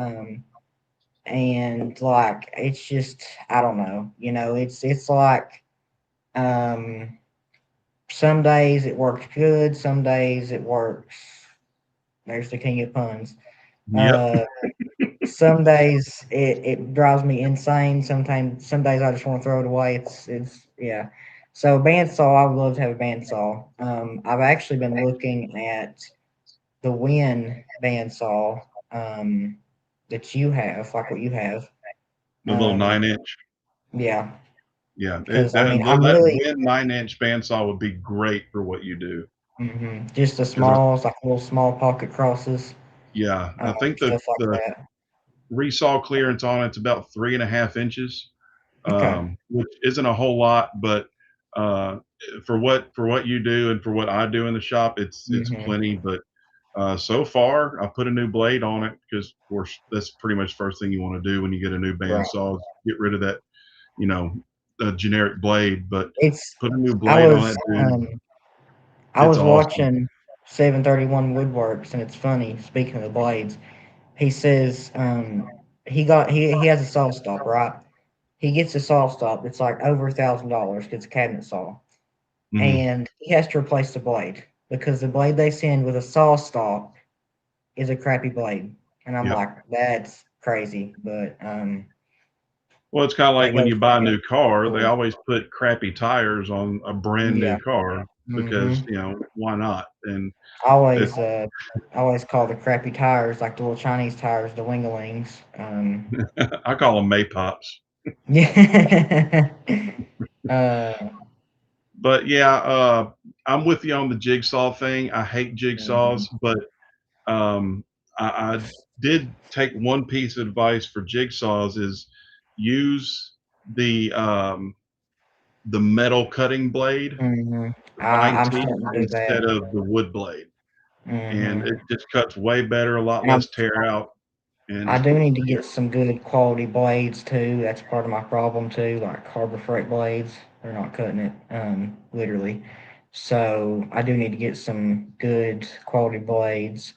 And like it's just I don't know. It's like um some days it works good, some days it works. There's the king of puns. Yep. Uh, some days it drives me insane. Sometimes some days I just want to throw it away. It's yeah. So bandsaw, I would love to have a bandsaw. I've actually been looking at the Win bandsaw that you have, like what you have. The little Um, 9 inch. yeah, Yeah. because I mean I'm That really Win 9 inch bandsaw would be great for what you do. just the Because smalls, like little small pocket crosses, yeah, I think stuff like the that. resaw clearance on it's about 3.5 inches, Okay. which isn't a whole lot, but uh, for what you do and for what I do in the shop, it's Mhm. plenty. But so far, I put a new blade on it because, of course, that's pretty much the first thing you want to do when you get a new Right. bandsaw is get rid of that, you know, generic blade. But It's put a new I blade on was it, dude. um I It's was awesome. watching 731 Woodworks, and it's funny. Speaking of the blades, he says he has a saw stop, right? He gets a saw stop. It's like over $1,000. Gets a cabinet saw, Hmm. and he has to replace the blade because the blade they send with a saw stop is a crappy blade. And I'm Yep. like, that's crazy, but Well, it's kind of like that when goes you to buy a show. new car, they Cool. always put crappy tires on a brand Yeah. new car because, Hmm. why not? And I it, always uh I always call the crappy tires like the little Chinese tires the wingalings. I call them Maypops. Yeah. uh, But yeah, I'm with you on the jigsaw thing. I hate jigsaws, mhm, but um, I did take one piece of advice for jigsaws is use the metal cutting blade, mhm. the fine I'm teeth, starting to do that. instead of the wood blade, and it Hmm. just cuts way better, a lot And less tear out. I And do need to get some good quality blades too. That's part of my problem too. Like Harbor Freight blades, they're not cutting it, literally. So I do need to get some good quality blades.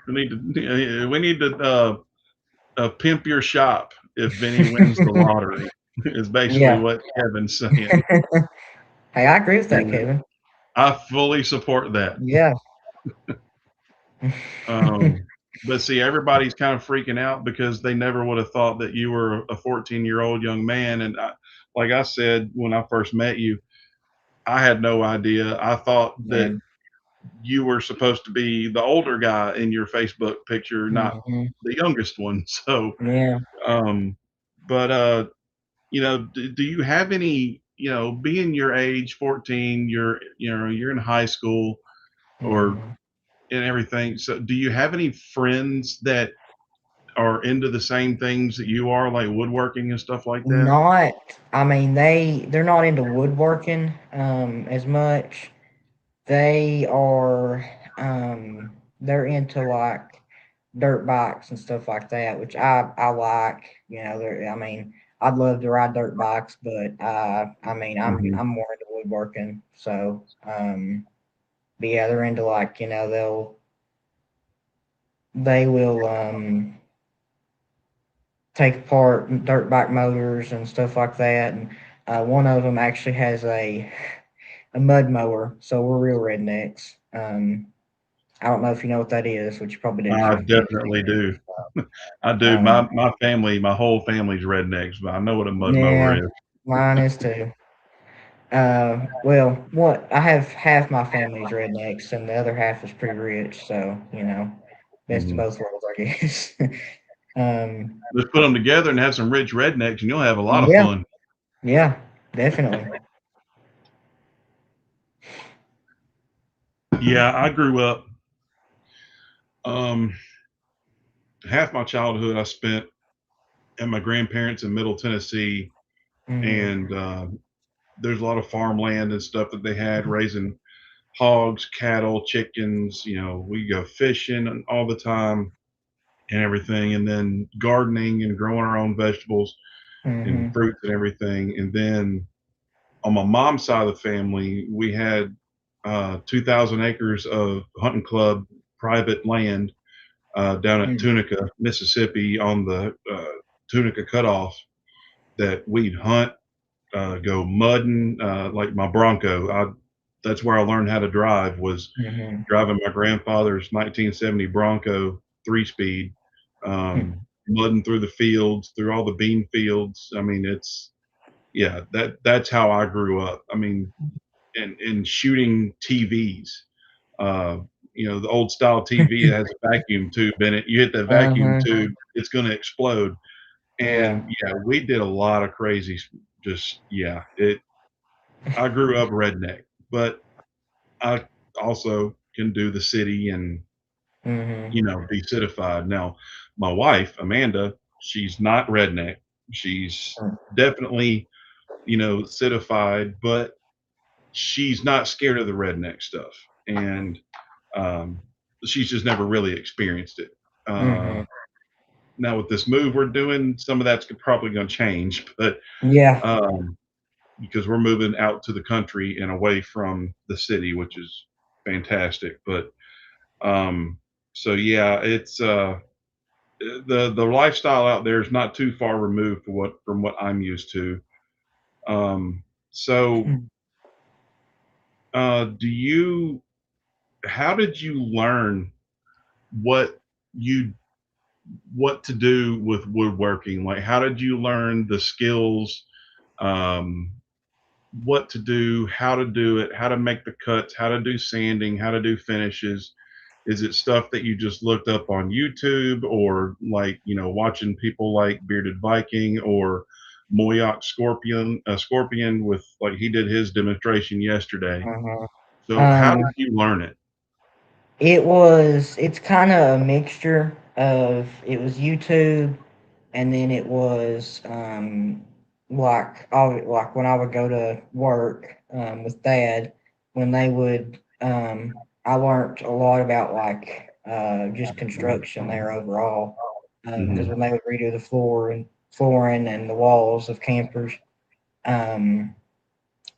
we need to pimp your shop if Vinny wins the lottery. Is basically Yeah. what Kevin's saying, Hey, I agree with that, and Kevin. I fully support that. Yeah. Um, but see, everybody's kind of freaking out because they never would have thought that you were a 14-year-old young man. And like I said when I first met you, I had no idea. I thought Yeah. that you were supposed to be the older guy in your Facebook picture, not Mhm. the youngest one. So, Yeah. um, but do you have any, being your age, 14, you're in high school or Mhm. and everything. So do you have any friends that are into the same things that you are, like woodworking and stuff like that? Not, I mean, they're not into woodworking as much. They are they're into like dirt bikes and stuff like that, which I like. You know, I mean, I'd love to ride dirt bikes, but I mean, Mhm. I'm more into woodworking. So, but yeah, they're into like, they will take apart dirt bike motors and stuff like that. And one of them actually has a mud mower, so we're real rednecks. I don't know if you know what that is, which you probably do because I you've been definitely do. I there. do. My family, my whole family's rednecks, but I know what a mud mower Yeah, is. mine is too. Well, what I have half my family's rednecks, and the other half is pretty rich. So best of Mhm. both worlds, I guess. um, Just put them together and have some rich rednecks, and you'll have a lot of yeah, fun. yeah, definitely. Yeah, I grew up. Um, Half my childhood I spent at my grandparents in Middle Tennessee, Hmm. and there's a lot of farmland and stuff that they had raising hogs, cattle, chickens. We go fishing all the time and everything, and then gardening and growing our own vegetables and Hmm. fruits and everything. And then on my mom's side of the family, we had 2,000 acres of hunting club private land down at Tunica, Mississippi, on the Tunica cutoff that we'd hunt, go mudding, like my Bronco. That's where I learned how to drive, was Hmm. driving my grandfather's 1970 Bronco 3 speed, mudding through the fields, through all the bean fields. I mean, yeah, that's how I grew up. I mean, and shooting TVs. Uh, the old style TV that has a vacuum tube in it. You hit the vacuum Uh-huh. tube, it's going to explode. Yeah. And yeah, we did a lot of crazy. Just yeah, it. I grew up redneck, but I also can do the city and Hmm. be citified. Now, my wife Amanda, she's not redneck. She's definitely citified, but she's not scared of the redneck stuff, and um, she's just never really experienced it. Hmm. Now with this move we're doing, some of that's probably going to change, but Yeah. um, because we're moving out to the country and away from the city, which is fantastic. But um, so yeah, it's the lifestyle out there is not too far removed from what I'm used to. Um, so do you? How did you learn what you what to do with woodworking? Like, how did you learn the skills? Um, what to do, how to do it, how to make the cuts, how to do sanding, how to do finishes? Is it stuff that you just looked up on YouTube, or like watching people like Bearded Viking or Moyoc Scorpion with, like, he did his demonstration yesterday? Uh-huh. So how Um, did you learn it? it's kind of a mixture of, it was YouTube, and then it was like when I would go to work with Dad, when they would I learned a lot about like just construction there overall, because Hmm. when they would redo the flooring and the walls of campers, um,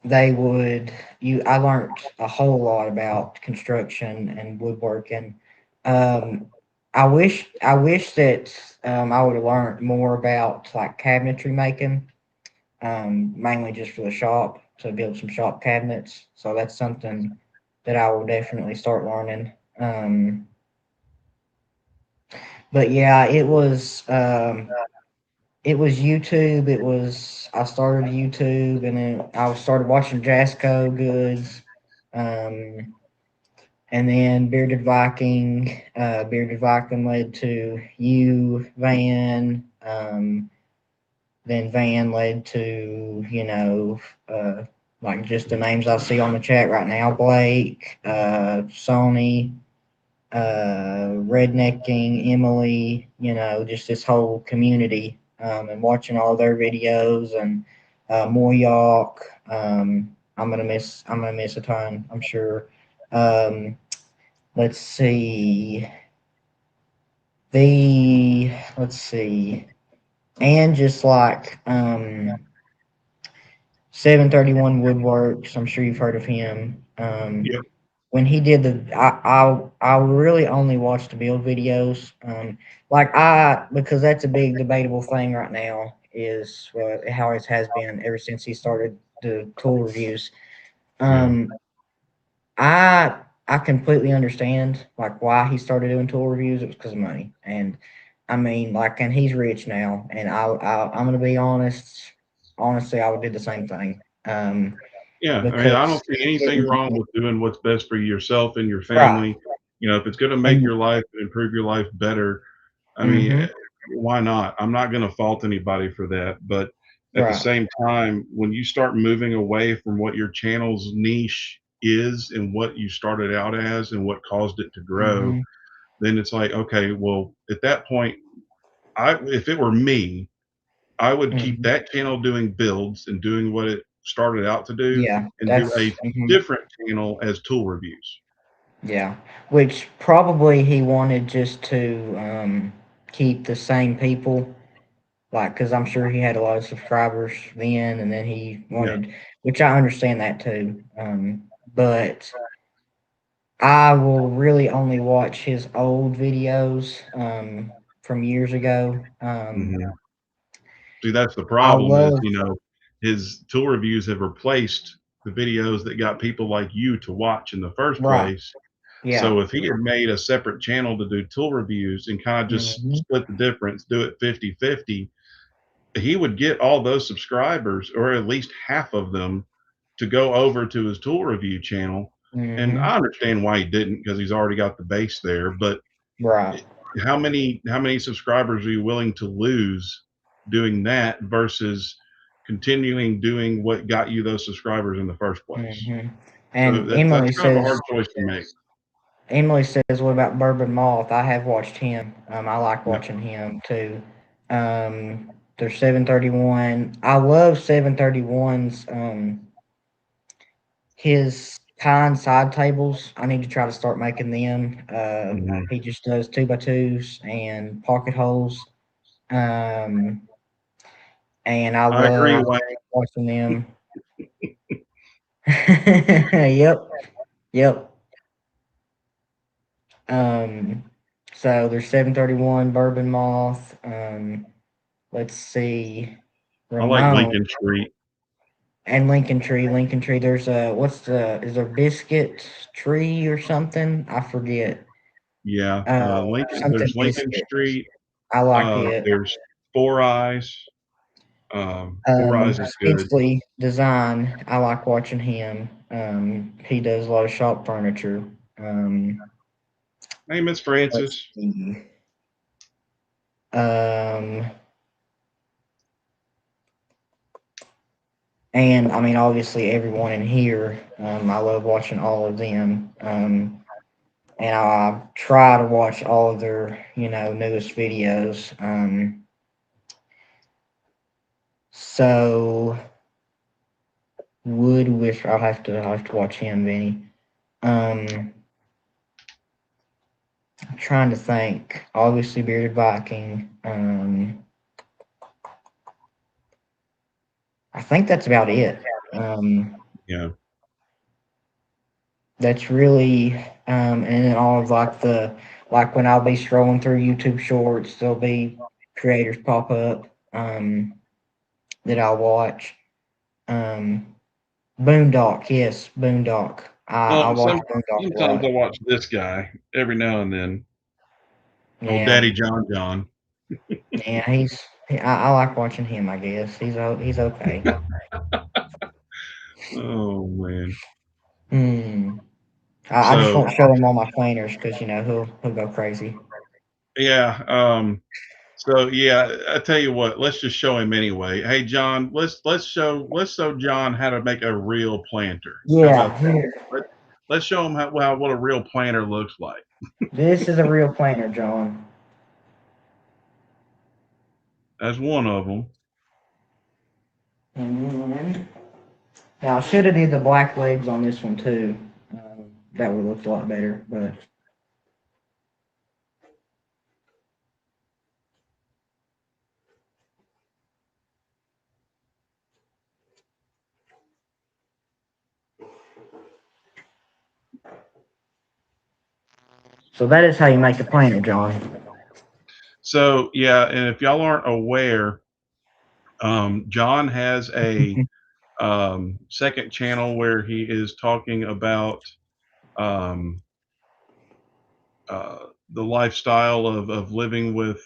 they would you I learned a whole lot about construction and woodworking. Um, I wish that I would have learned more about like cabinetry making, mainly just for the shop to build some shop cabinets. So that's something that I will definitely start learning. But yeah, it was YouTube. I started YouTube, and then I started watching Jasco Goods, um, and then Bearded Viking. Bearded Viking led to you, Van. then Van led to, uh, like just the names I see on the chat right now: Blake, Sony, Rednecking, Emily. Just this whole community, and watching all their videos and Moyoc. I'm gonna miss a ton, I'm sure. Um, let's see let's see, and just like 731 Woodworks. I'm sure you've heard of him. Yep. When he did I really only watch the build videos. Like because that's a big debatable thing right now. Is how it has been ever since he started the tool reviews. Yeah. Um, I completely understand like why he started doing tool reviews. It was because of money, and I mean like, and he's rich now. And I'm gonna be honest. Honestly, I would do the same thing. Yeah, I mean, I Because don't see it's anything getting wrong with doing what's best for yourself and your right. family. If it's going to make And your life and improve your life better, I mean, mm-hmm, why not? I'm not going to fault anybody for that. But at the right. same time, when you start moving away from what your channel's niche is and what you started out as and what caused it to grow, Mm-hmm, then it's like, okay, well, at that point, if it were me, I would keep mm-hmm. that channel doing builds and doing what it started out to do Yeah, and do that's a mhm, different channel as tool reviews. yeah. Which probably he wanted just to keep the same people, like because I'm sure he had a lot of subscribers then, and then he Yeah. wanted, which I understand that too. But I will really only watch his old videos from years ago. Mhm. See, that's the I problem is, love his tool reviews have replaced the videos that got people like you to watch in the first right, place. yeah, So if he had made a separate channel to do tool reviews and kind of just hmm split the difference, do it 50-50, he would get all those subscribers or at least half of them to go over to his tool review channel. And hmm I understand why he didn't because he's already got the base there. But right. how many subscribers are you willing to lose doing that versus continuing doing what got you those subscribers in the first place? hmm So And that's kind of a hard choice to make. Emily says, "What about Bourbon Moth?" I have watched him. I like Yep. watching him too. There's 731. I love 731's his pine side tables. I need to try to start making them. Mhm. He just does 2x2s and pocket holes. Um, and I I agree, love Wayne. watching them. Yep, yep. Um, so there's 731 Bourbon Moth. Let's see, I like Ramon Lincoln Street. and Lincoln Tree. Lincoln Tree. There's a is there Biscuit Tree or something? I forget. Yeah, Lincoln. Something There's Lincoln Biscuit. Street. I like it. There's Four Eyes. Four Eyes is good. Speedsley Design. I like watching him. He does a lot of shop furniture. Um, Hey, Miss let's Francis. see. Um, And I mean, obviously, everyone in here, I love watching all of them. And I try to watch all of their, newest videos. So would wish I'll have to watch him, Vinny. Um, I'm trying to think. Obviously, Bearded Viking. I think that's about it. Yeah. That's really, and then all of like when I'll be scrolling through YouTube Shorts, there'll be creators pop up that I'll watch. Um, Boondock, yes, Boondock. I Well, watch Boondock a sometimes lot. I watch this guy every now and then. Old Yeah, Daddy John John. yeah, I like watching him. I guess he's okay. Oh man. Hmm. I just So won't show him all my planners because he'll go crazy. yeah. So yeah, I tell you what, let's just show him anyway. Hey John, let's show John how to make a real planter. How Yeah, about that? here. Let, let's show him how what a real planter looks like. This is a real planter, John. That's one of them. And now I should have did the black legs on this one too. That would look a lot better. But so that is how you make a planter, John. So yeah, and if y'all aren't aware, John has a second channel where he is talking about um, the lifestyle of living with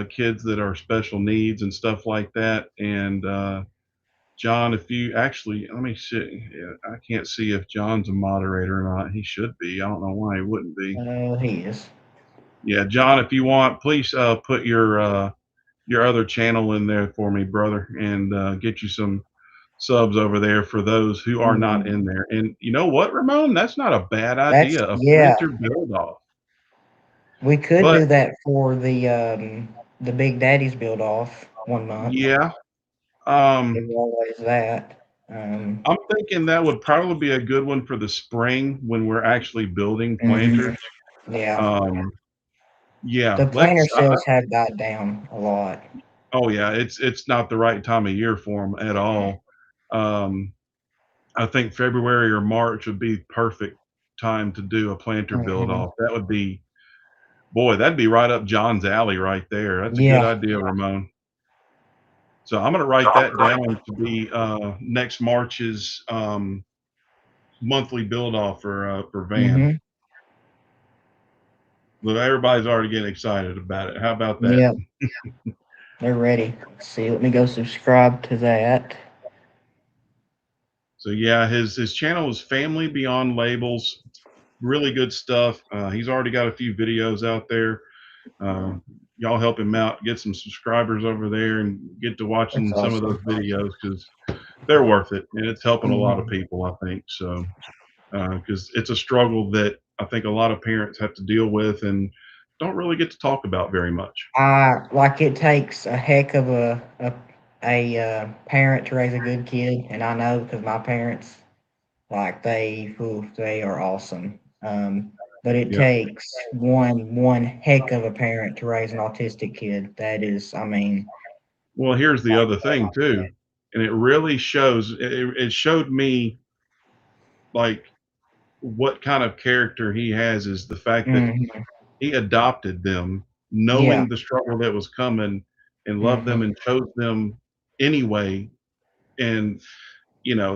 kids that are special needs and stuff like that. And John, if you actually, let me see, yeah, I can't see if John's a moderator or not. He should be. I don't know why he wouldn't be. He is. Yeah, John, if you want, please put your other channel in there for me, brother, and get you some subs over there for those who are not Mm, in there. And you know what, Ramon? That's not a bad that's idea. A yeah. planter build off. We could But do that for the Big Daddy's build off 1 month. yeah, um, There's always that. I'm thinking that would probably be a good one for the spring when we're actually building Mhm. planters. Yeah. Um, yeah, The planter let's. sales have died down a lot. Oh yeah, it's not the right time of year for them at all. Um, I think February or March would be perfect time to do a planter build Mhm. off. That would be, boy, that'd be right up John's alley right there. That's a good Yeah. idea, Ramon. So I'm going to write that down to be next March's monthly build off for Van. Mhm. Look, everybody's already getting excited about it. How about that? Yeah. They're ready. Let's see. Let me go subscribe to that. So yeah, his channel is Family Beyond Labels. Really good stuff. He's already got a few videos out there. Uh, y'all help him out, get some subscribers over there, and get to That's watching some of those awesome. videos because they're worth it, and it's helping a lot of Mhm. people, I think. So because it's a struggle that I think a lot of parents have to deal with and don't really get to talk about very much. I like it takes a heck of a parent to raise a good kid, and I know because my parents like they are awesome. But it Yeah. takes one heck of a parent to raise an autistic kid. That is, I mean, Well, here's the other thing too, and it really shows. It showed me like what kind of character he has is the fact that mhm, he adopted them, yeah, knowing the struggle that was coming, and loved them mhm, and chose them anyway. And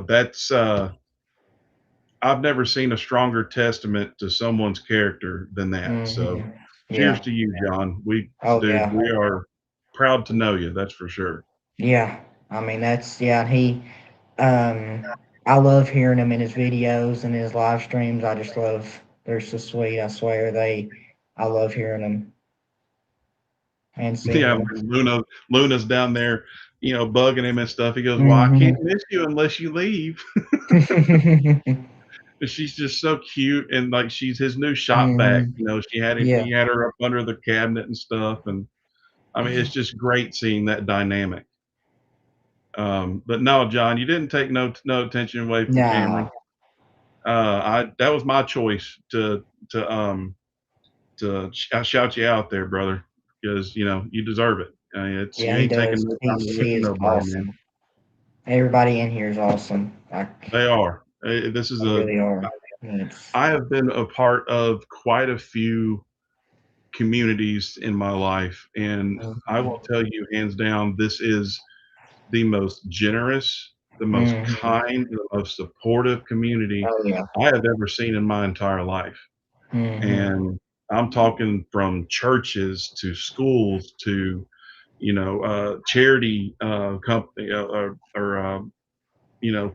that's I've never seen a stronger testament to someone's character than that. So, mhm, cheers yeah, to you, John. oh Dude, yeah, we are proud to know you. That's for sure. yeah. I mean, that's yeah. Um, I love hearing him in his videos and his live streams. I just love. They're so sweet. I swear I love hearing them and seeing Yeah, them. Luna's down there, bugging him and stuff. He goes, "Well, I can't Mhm. miss you unless you leave." But she's just so cute, and like she's his new shop vac. Mhm. Yeah. He had her up under the cabinet and stuff, and I mean, it's just great seeing that dynamic. But no, John, you didn't take no attention away from Nah. Cameron. I That was my choice to shout you out there, brother, because you deserve it. You Yeah, he ain't taking does. no time away He from is nobody, man. awesome. Everybody in here is awesome. They are. This is I really are. It's I have been a part of quite a few communities in my life, and I will mhm. tell you hands down, this is the most generous, the most Mhm. kind, the most supportive community Oh yeah. I have ever seen in my entire life. Mhm. And I'm talking from churches to schools to charity company or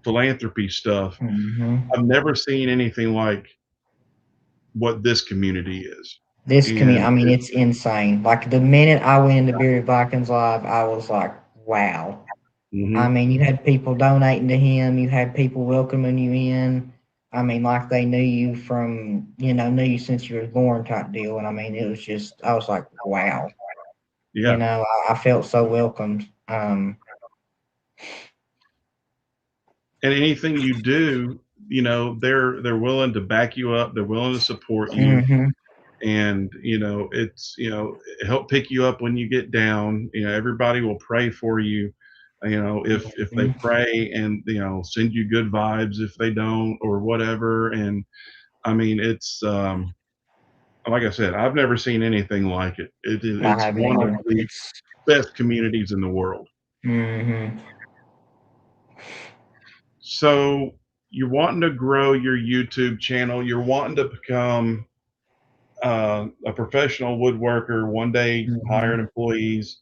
philanthropy stuff. Mhm. I've never seen anything like what this community is. This community, and I mean, it, it's insane. Like the minute I went into Bearded Vikings Live, I was like, wow. I mhm, mean, you had people donating to him, you had people welcoming you in. I mean, like they knew you from, knew you since you was born type deal. And I mean, it was just, I was like, wow. yeah. I felt so welcomed. And anything you do, they're willing to back you up. They're willing to support you, Mm-hmm. and it's help pick you up when you get down. Everybody will pray for you. If they Mm-hmm. pray and send you good vibes if they don't or whatever. And I mean, it's like I said, I've never seen anything like it. I It's haven't one of either. the It's, best communities in the world. mm-hmm. So you're wanting to grow your YouTube channel. You're wanting to become a professional woodworker, one day Mm-hmm. hiring employees.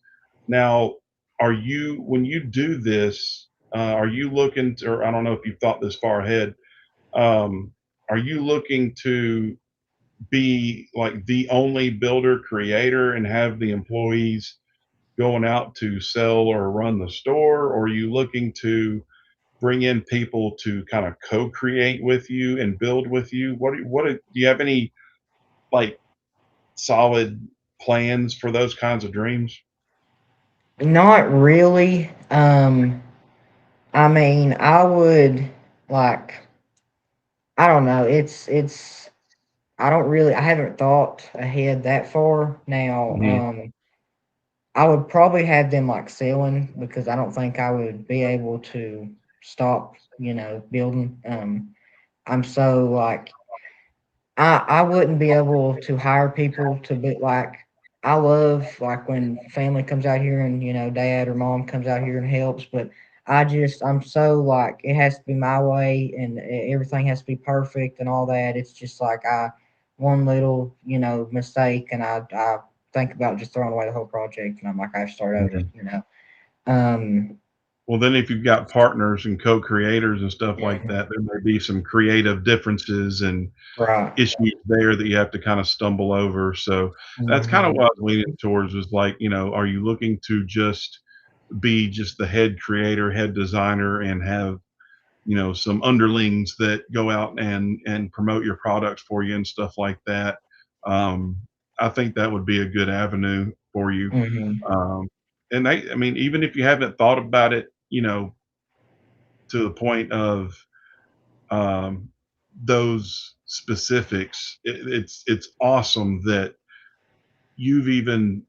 Now, when you do this, are you looking to, or I don't know if you've thought this far ahead, um, are you looking to be like the only builder creator and have the employees going out to sell or run the store? Or are you looking to bring in people to kind of co-create with you and build with you? Do you have any like solid plans for those kinds of dreams? Not really. I mean, I would like, I don't know. I haven't thought ahead that far. Now, Mhm. I would probably have them like selling because I don't think I would be able to stop, building. I'm so like I wouldn't be able to hire people to be like I love like when family comes out here and dad or mom comes out here and helps, but I'm so like it has to be my way and everything has to be perfect and all that. It's just like I one little mistake and I think about just throwing away the whole project and I'm like I start Mhm. over. Um, Well, then if you've got partners and co-creators and stuff like mhm, that, there may be some creative differences and right. issues there that you have to kind of stumble over. So that's kind of Hmm. what I was leaning towards was like, are you looking to just be just the head creator, head designer, and have some underlings that go out and promote your products for you and stuff like that? um, I think that would be a good avenue for you. Hmm. um, and I mean, even if you haven't thought about it, to the point of um, those specifics, it's awesome that you've even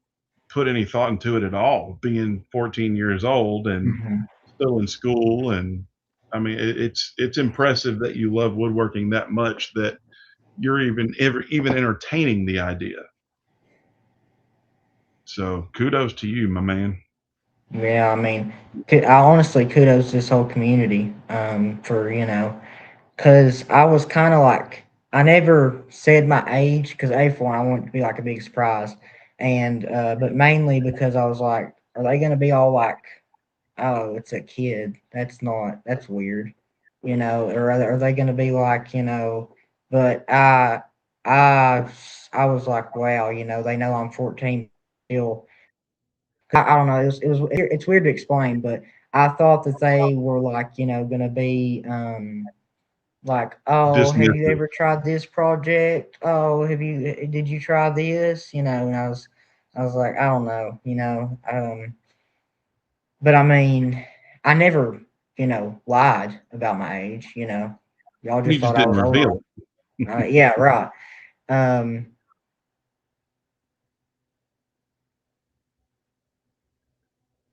put any thought into it at all, being 14 years old and Hmm. still in school. And I mean, it's impressive that you love woodworking that much that you're even entertaining the idea. So kudos to you, my man. Yeah, I mean, I honestly kudos to this whole community for because I was kind of like I never said my age because a for one I want it to be like a big surprise, and but mainly because I was like, are they gonna be all like, oh, it's a kid? That's weird, or are they gonna be like But I was like, wow, they know I'm 14 still. I don't know. It's weird to explain, but I thought that they were like, gonna be like, oh, have you Dismissive. ever tried this project? Oh, did you try this? And I was like, I don't know, but I mean, I never, lied about my age. Y'all You just just thought I didn't was reveal older. it. Yeah, right. Um,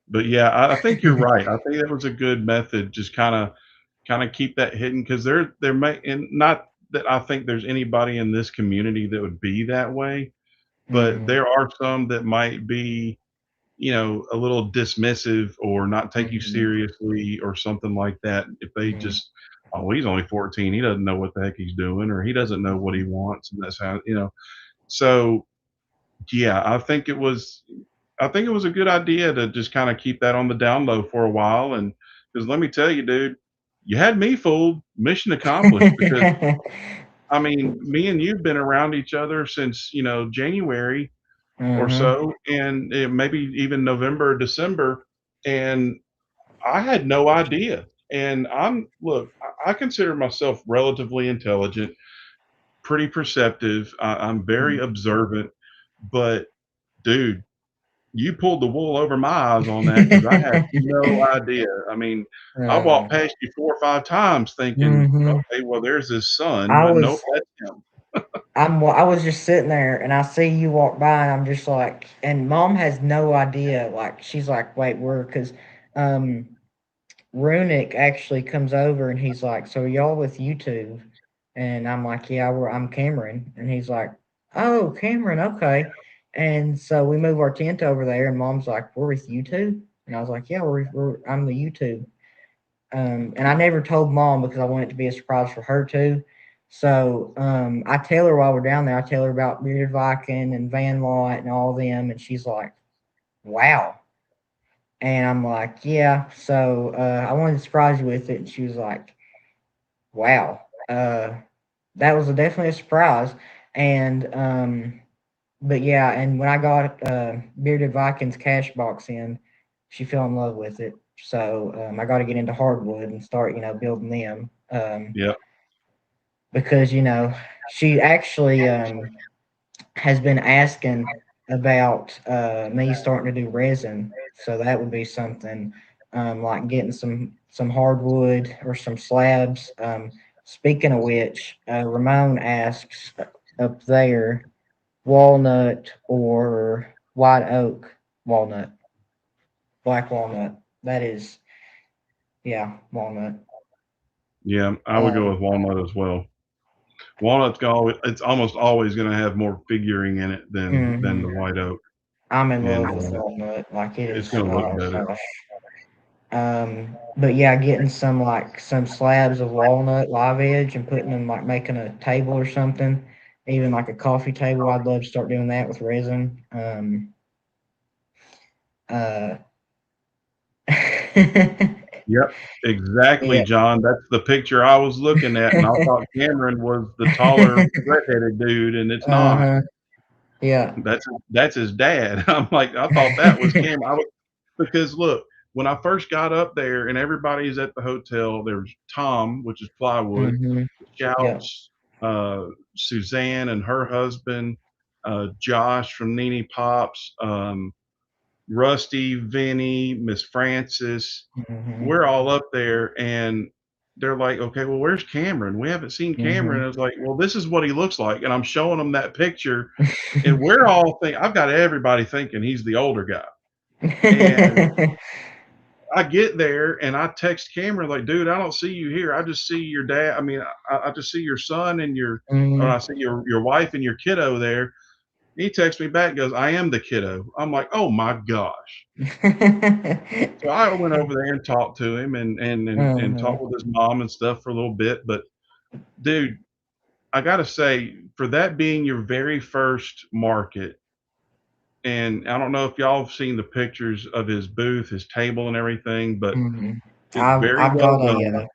But yeah, I think you're right. I think that was a good method. Just kind of keep that hidden because there may, and not that I think there's anybody in this community that would be that way, but mhm, there are some that might be, a little dismissive or not take you mhm, seriously or something like that. If they mhm, just, oh, he's only 14, he doesn't know what the heck he's doing, or he doesn't know what he mhm, wants, and that's how. So yeah, I think it was a good idea to just kind of keep that on the down low for a while. And because let me tell you, dude, you had me fooled. Mission accomplished because mhm. I mean, me and you've been around each other since, January or Mm-hmm. so, and maybe even November, December, and I had no idea. And look, I consider myself relatively intelligent, pretty perceptive. I'm very observant, but dude, you pulled the wool over my eyes on that because I had no idea. I mean, I walked past you 4 or 5 times thinking, Mm-hmm. okay, well, there's his son, I but nope, was that's him. I was just sitting there and I see you walk by and I'm just like, and mom has no idea. Like she's like, wait, we're because um Runic actually comes over and he's like, so are y'all with YouTube? And I'm like, yeah, I'm Cameron. And he's like, oh, Cameron, okay. And so we move our tent over there and mom's like, we're with YouTube? And I was like, yeah, I'm the YouTube. And I never told mom because I wanted it to be a surprise for her too. So I tell her while we're down there, I tell her about Bearded Viking and Van Lot and all them, and she's like, "Wow!" And I'm like, "Yeah." So I wanted to surprise you with it, and she was like, "Wow." That was definitely a surprise. And but yeah, and when I got Bearded Vikings cash box in, she fell in love with it. So I got to get into hardwood and start, building them. Yep. Because she actually has been asking about me starting to do resin. So that would be something like getting some hardwood or some slabs. Speaking of which, Ramon asks up there walnut or white oak walnut, black walnut. That is, yeah, walnut. Yeah, I would go Um, with walnut as well. It's almost always going to have more figuring in it than mhm. the white oak, I'm in and love with walnut. Like it it's is, going to look oh better. gosh. But yeah, getting some slabs of walnut live edge and putting them like making a table or something, even like a coffee table. I'd love to start doing that with resin. Uh, Yep, exactly, yeah. John. That's the picture I was looking at, and I thought Cameron was the taller, redheaded dude, and it's not. Uh-huh. Yeah. That's his dad. I'm like, I thought that was Cam. Because look, when I first got up there, and everybody's at the hotel, there was Tom, which is plywood, Mhm. Yeah. Shouts, Suzanne and her husband, Josh from Nene Pops, Rusty, Vinny, Miss Francis. Mhm. We're all up there, and they're like, okay, well, where's Cameron? We haven't seen Cameron. Mhm. I was like, well, this is what he looks like. And I'm showing them that picture, and we're all I've got everybody thinking he's the older guy. And I get there and I text Cameron, like, dude, I don't see you here. I just see your dad. I mean, I just see your son and or I Mhm. see your wife and your kiddo there. He texts me back, goes, I am the kiddo. I'm like, oh my gosh. So I went over there and talked to him and talked Mhm. with his mom and stuff for a little bit. But dude, I gotta say, for that being your very first market, and I don't know if y'all have seen the pictures of his booth, his table and everything, but Mhm. it's very I've well got done.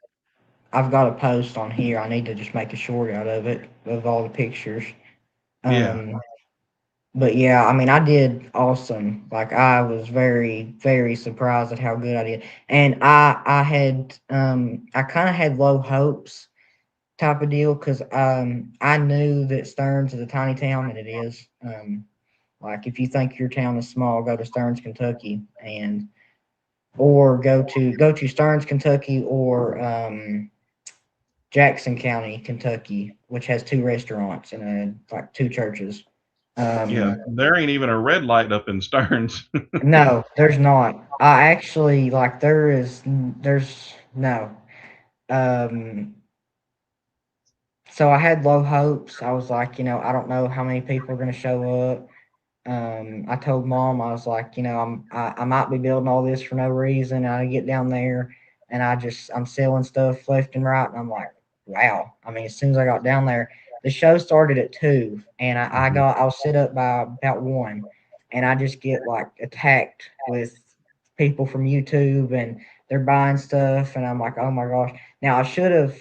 I've got a post on here. I need to just make a short out of it of all the pictures. Yeah. Um, but yeah, I mean, I did awesome. Like I was very surprised at how good I did, and I kind of had low hopes type of deal because I knew that Stearns is a tiny town, and it is. Like if you think your town is small, go to Stearns, Kentucky, and or go to Stearns, Kentucky, or Jackson County, Kentucky, which has two restaurants and like two churches. Yeah. Um, There ain't even a red light up in Stearns. no, there's not. I actually like there's no. Um, so I had low hopes. I was like, I don't know how many people are going to show up. I told mom I was like, I might be building all this for no reason. And I get down there and I'm selling stuff left and right, and I'm like, wow. I mean, as soon as I got down there, the show started at 2, and Mhm. I'll sit up by about 1, and I just get like attacked with people from YouTube, and they're buying stuff, and I'm like, oh my gosh. Now I should have.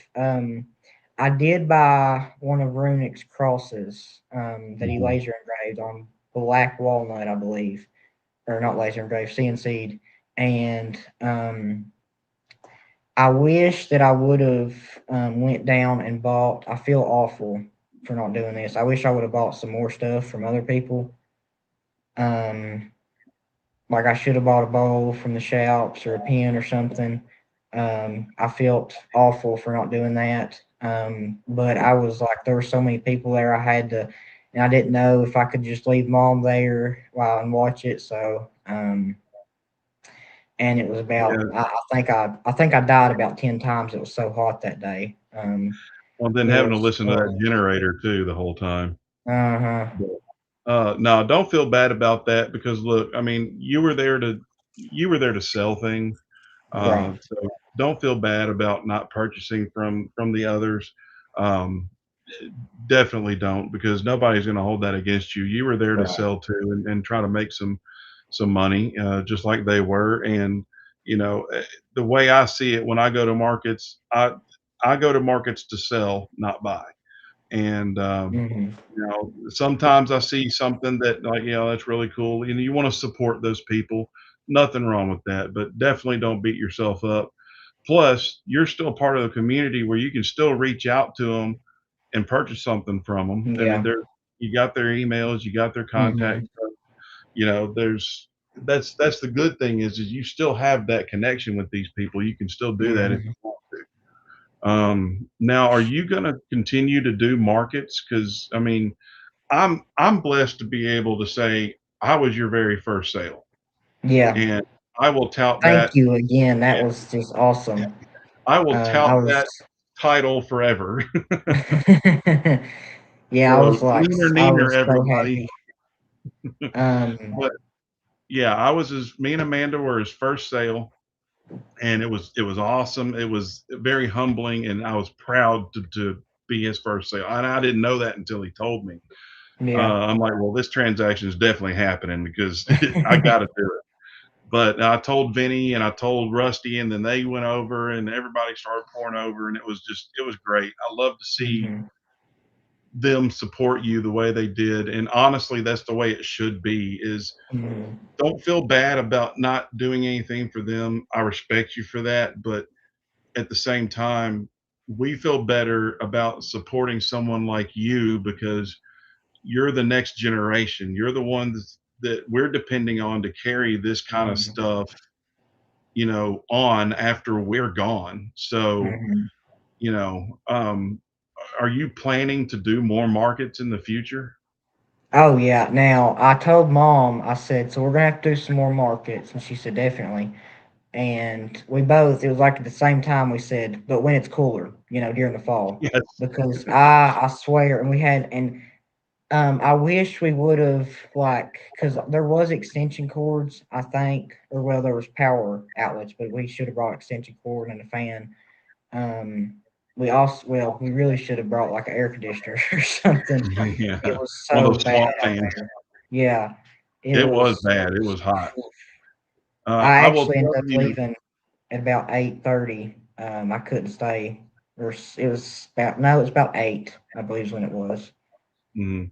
I did buy one of Runick's crosses that he Mhm. laser engraved on black walnut, I believe, or not laser engraved, CNC'd, and I wish that I would have went down and bought. I feel awful for not doing this. I wish I would have bought some more stuff from other people. Um, like I should have bought a bowl from the shops or a pen or something. I felt awful for not doing that. But I was like, there were so many people there. I had to, and I didn't know if I could just leave mom there while and watch it. So, and it was about. Yeah. I think I died about 10 times. It was so hot that day. Well, then It having to was. listen to that generator too the whole time. Uh huh. But, no, don't feel bad about that because look, I mean, you were there to sell things. Right. So don't feel bad about not purchasing from the others. Um, Definitely don't because nobody's going to hold that against you. You were there to Right. sell too and try to make some money, just like they were. And you know, the way I see it when I go to markets, I go to markets to sell, not buy. And Mhm. you know, sometimes I see something that like, you know, that's really cool, and you want to support those people. Nothing wrong with that, but definitely don't beat yourself up. Plus, you're still part of the community where you can still reach out to them and purchase something from them. I mean, Yeah. they're you got their emails, you got their contact. Mhm. You know, there's that's the good thing is you still have that connection with these people. You can still do that if you Mhm. want to. Now, are you going to continue to do markets? Because I mean, I'm blessed to be able to say I was your very first sale, Yeah. and I will tout Thank that. you again. That Yeah, was just awesome. I will I tout was, that title forever. yeah, So neener, I neener, was so everybody. happy. Um, But yeah, I was his. Me and Amanda were his first sale, and it was awesome. It was very humbling, and I was proud to be his first sale. And I didn't know that until he told me. yeah. I'm like, well, this transaction is definitely happening because I got to do it. But I told Vinny and I told Rusty, and then they went over, and everybody started pouring over, and it was great. I love to see Mhm. them support you the way they did, and honestly, that's the way it should be. Is Mhm. don't feel bad about not doing anything for them. I respect you for that, but at the same time, we feel better about supporting someone like you because you're the next generation. You're the ones that we're depending on to carry this kind of Mhm. stuff, you know, on after we're gone. So, Mhm. you know, are you planning to do more markets in the future? Oh yeah. Now I told mom. I said, so we're gonna have to do some more markets, and she said definitely. And we both. It was like at the same time we said, but when it's cooler, during the fall, Yes. because I swear, and we had and I wish we would have because there was extension cords, I think, or well, there was power outlets, but we should have brought extension cord and a fan. Um, we really should have brought like an air conditioner or something. It Yeah. was One of so those bad swamp out fans. there. Yeah, it It was was. bad. It was hot. I I will actually ended tell up you. leaving at about 8:30. I couldn't stay. It was about no, it was about 8, I believe is when it was. Mhm.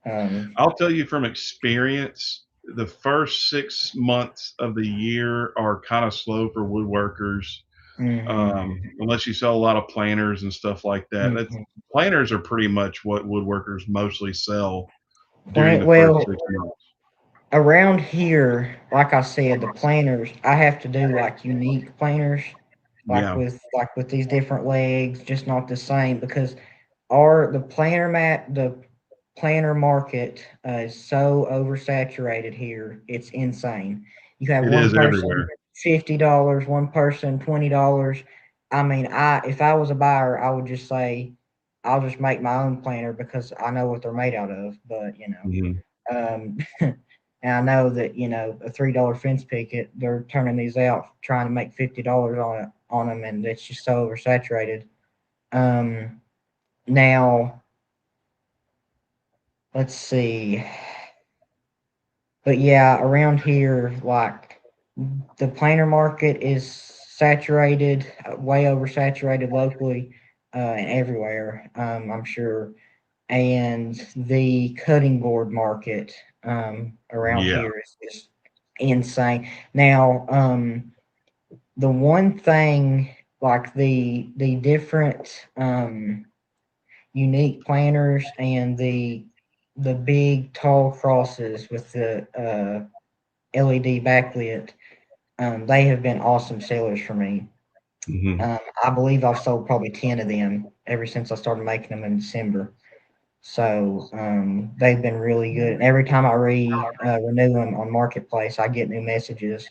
Um, I'll tell you from experience, the first 6 months of the year are kind of slow for woodworkers, mhm, unless you sell a lot of planters and stuff like that. That's mhm. planters are pretty much what woodworkers mostly sell during Plant the first well, 6 months. around here, like I said, the planters, I have to do like unique planters, Yeah, like with these different legs, just not the same because the planter market is so oversaturated here. It's insane. You have it one is person everywhere. $50, one person $20. I mean, I if I was a buyer, I would just say I'll just make my own planter because I know what they're made out of. But Mhm. and I know that a $3 fence picket, they're turning these out trying to make $50 on them, and it's just so oversaturated. Um, Now let's see, but yeah, around here, like the planter market is saturated, way oversaturated locally. and everywhere. I'm sure, and the cutting board market around Yeah. here is just insane. Now, the one thing like the different unique planters and the big tall crosses with the LED backlit, they have been awesome sellers for me. Hmm. I believe I've sold probably 10 of them ever since I started making them in December. So they've been really good. And every time I renew them on Marketplace, I get new messages.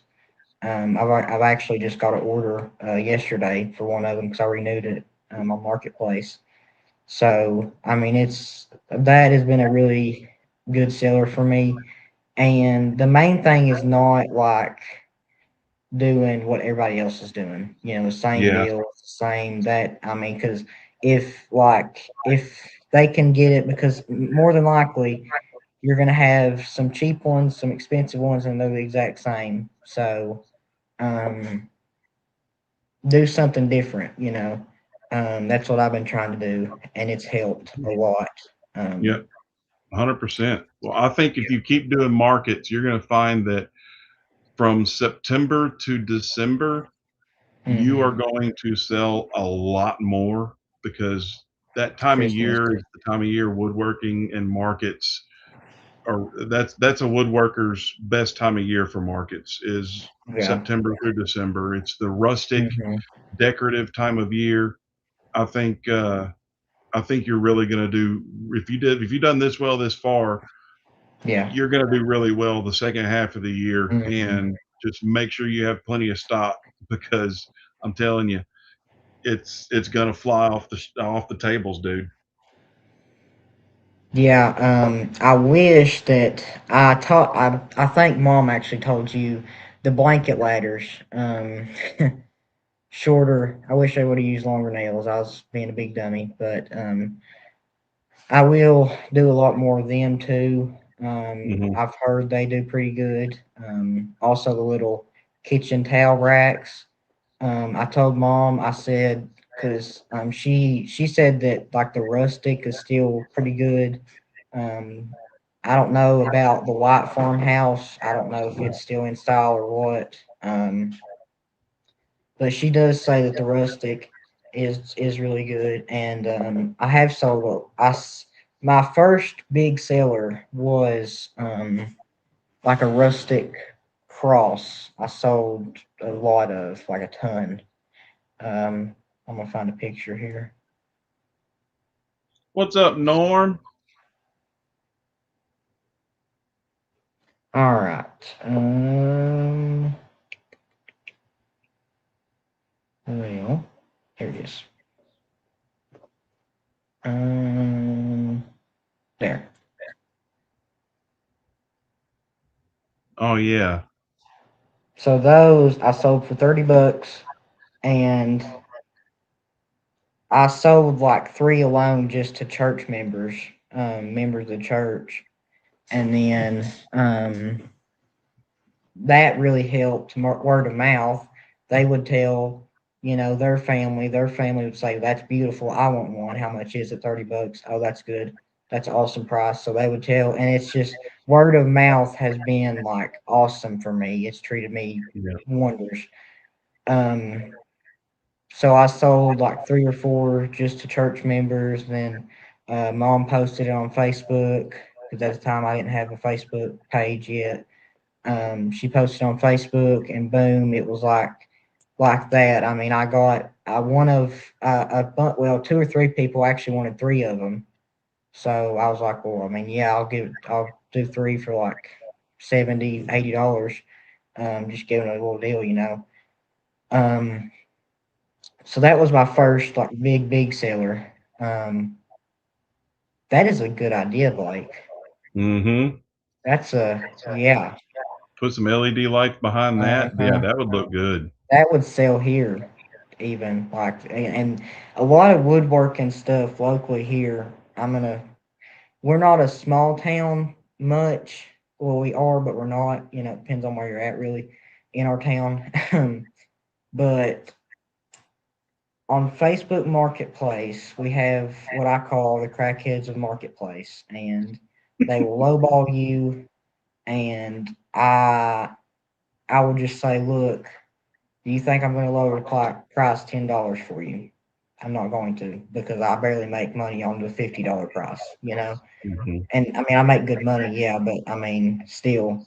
I've actually just got an order yesterday for one of them because I renewed it on Marketplace. So I mean, it's that has been a really good seller for me. And the main thing is not like doing what everybody else is doing. You know, the same Yeah. deal, same that. I mean, because if they can get it, because more than likely you're going to have some cheap ones, some expensive ones, and they're the exact same. So um, do something different. You know, that's what I've been trying to do, and it's helped a lot. Yeah. Um, 100%. Well, I think if you keep doing markets, you're going to find that from September to December, you are mhm. going to sell a lot more because that time of Christmas, year is the time of year woodworking and markets are that's a woodworker's best time of year for markets is yeah. September through December. It's the rustic Hmm. decorative time of year. I think I think you're really going to do if you've done this well this far, Yeah. you're going to do really well the second half of the year, Mhm. and just make sure you have plenty of stock because I'm telling you, it's going to fly off the tables, dude. Yeah, I wish that I taught. I think Mom actually told you the blanket ladders. Shorter. I wish I would have used longer nails. I was being a big dummy, but I will do a lot more of them too. Hmm. I've heard they do pretty good. Also, the little kitchen towel racks. I told Mom. I said because she said that like the rustic is still pretty good. Um, I don't know about the white farmhouse. I don't know if it's still in style or what. But she does say that the rustic is really good, and I have sold. My first big seller was like a rustic cross. I sold a lot of, like a ton. I'm gonna find a picture here. What's up, Norm? All right. Well, here it is. Um, there. Oh yeah. So those I sold for $30, and I sold like three alone just to church members, members of the church, and then that really helped word of mouth. They would tell, their family would say, "That's beautiful. I want one. How much is it? $30. Oh, that's good. That's an awesome price." So they would tell, and it's just word of mouth has been like awesome for me. It's treated me Yeah. wonders. Um, so I sold like three or four just to church members. Then Mom posted it on Facebook because at the time I didn't have a Facebook page yet. She posted on Facebook, and boom, it was like that. I mean, I one of well, two or three people actually wanted three of them. So I was like, well, I mean, yeah, I'll do three for like 70, $80. Just giving it a little deal. Um, so that was my first like big seller. Um, that is a good idea, Blake. Hmm. That's a yeah. Put some LED lights behind that. Yeah, Uh-huh. that would look good. That would sell here, even like, and a lot of woodworking stuff locally here. We're not a small town much. Well, we are, but we're not. You know, it depends on where you're at, really, in our town. But on Facebook Marketplace, we have what I call the crackheads of Marketplace, and they will lowball you. And I will just say, look, do you think I'm going to lower the price $10 for you? I'm not going to because I barely make money on the $50 price, you know. Hmm. And I mean, I make good money, yeah, but I mean, still,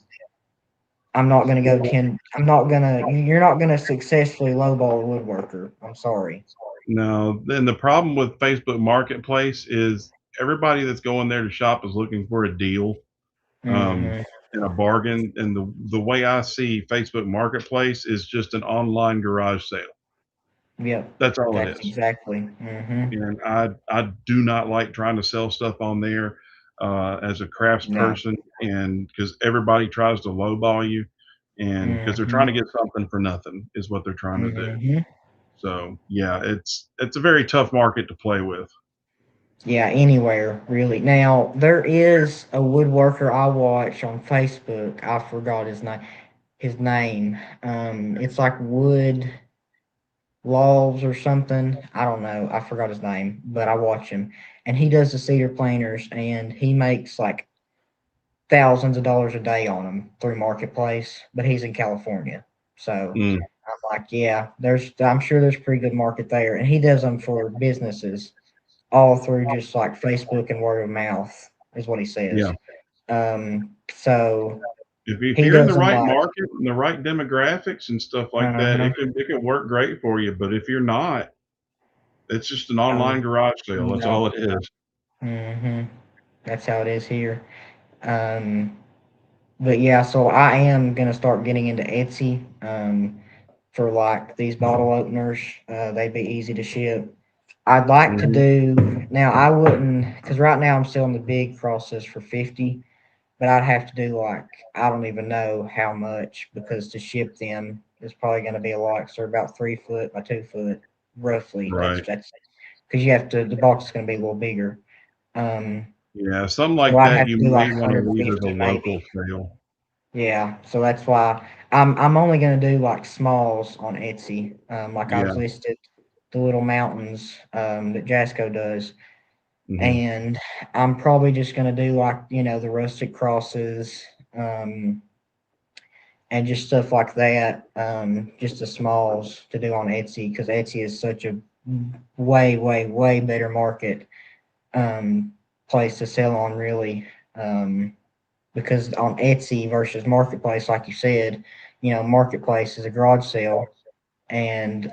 I'm not going to go 10. I'm not going to. You're not going to successfully lowball a woodworker. I'm sorry. No, then the problem with Facebook Marketplace is everybody that's going there to shop is looking for a deal, um, Hmm. and a bargain. And the way I see Facebook Marketplace is just an online garage sale. Yep, That's all it that's is. exactly. Hmm. And I do not like trying to sell stuff on there as a crafts No. person, and because everybody tries to lowball you, and because they're trying Hmm. to get something for nothing is what they're trying to do. Hmm. So yeah, it's a very tough market to play with. Yeah, anywhere really. Now there is a woodworker I watch on Facebook. I forgot his name. His name. It's like Wood Laws or something. I don't know. I forgot his name, but I watch him, and he does the cedar planers, and he makes like thousands of dollars a day on them through Marketplace. But he's in California, so Mm, I'm like, yeah, there's. I'm sure there's a pretty good market there, and he does them for businesses all through just like Facebook and word of mouth is what he yeah. says. So If he you're in does the them right like, market and the right demographics and stuff like that, uh-huh, it can work great for you. But if you're not, it's just an um, online garage sale. That's no, all it is. hmm that's how it is here. Um, but yeah, so I am gonna start getting into Etsy, for like these bottle openers. They'd be easy to ship. I'd like to Hmm. do now. I wouldn't because right now I'm selling the big crosses for 50. But I'd have to do like I don't even know how much because to ship them is probably going to be a lot. 'Cause they're about 3 foot by 2 foot, roughly. That's Right. because you have to. The box is going to be a little bigger. Um, Yeah. Something so like I'd that, have you to do like may want to leave as a 150 local maybe. sale. Yeah, so that's why I'm only going to do like smalls on Etsy. Like Yeah. I've listed the little mountains that Jasco does, Hmm. and I'm probably just going to do like the rustic crosses. And just stuff like that. Just the smalls to do on Etsy because Etsy is such a way, way, way better market um, place to sell on, really. Because on Etsy versus Marketplace, like you said, Marketplace is a garage sale, and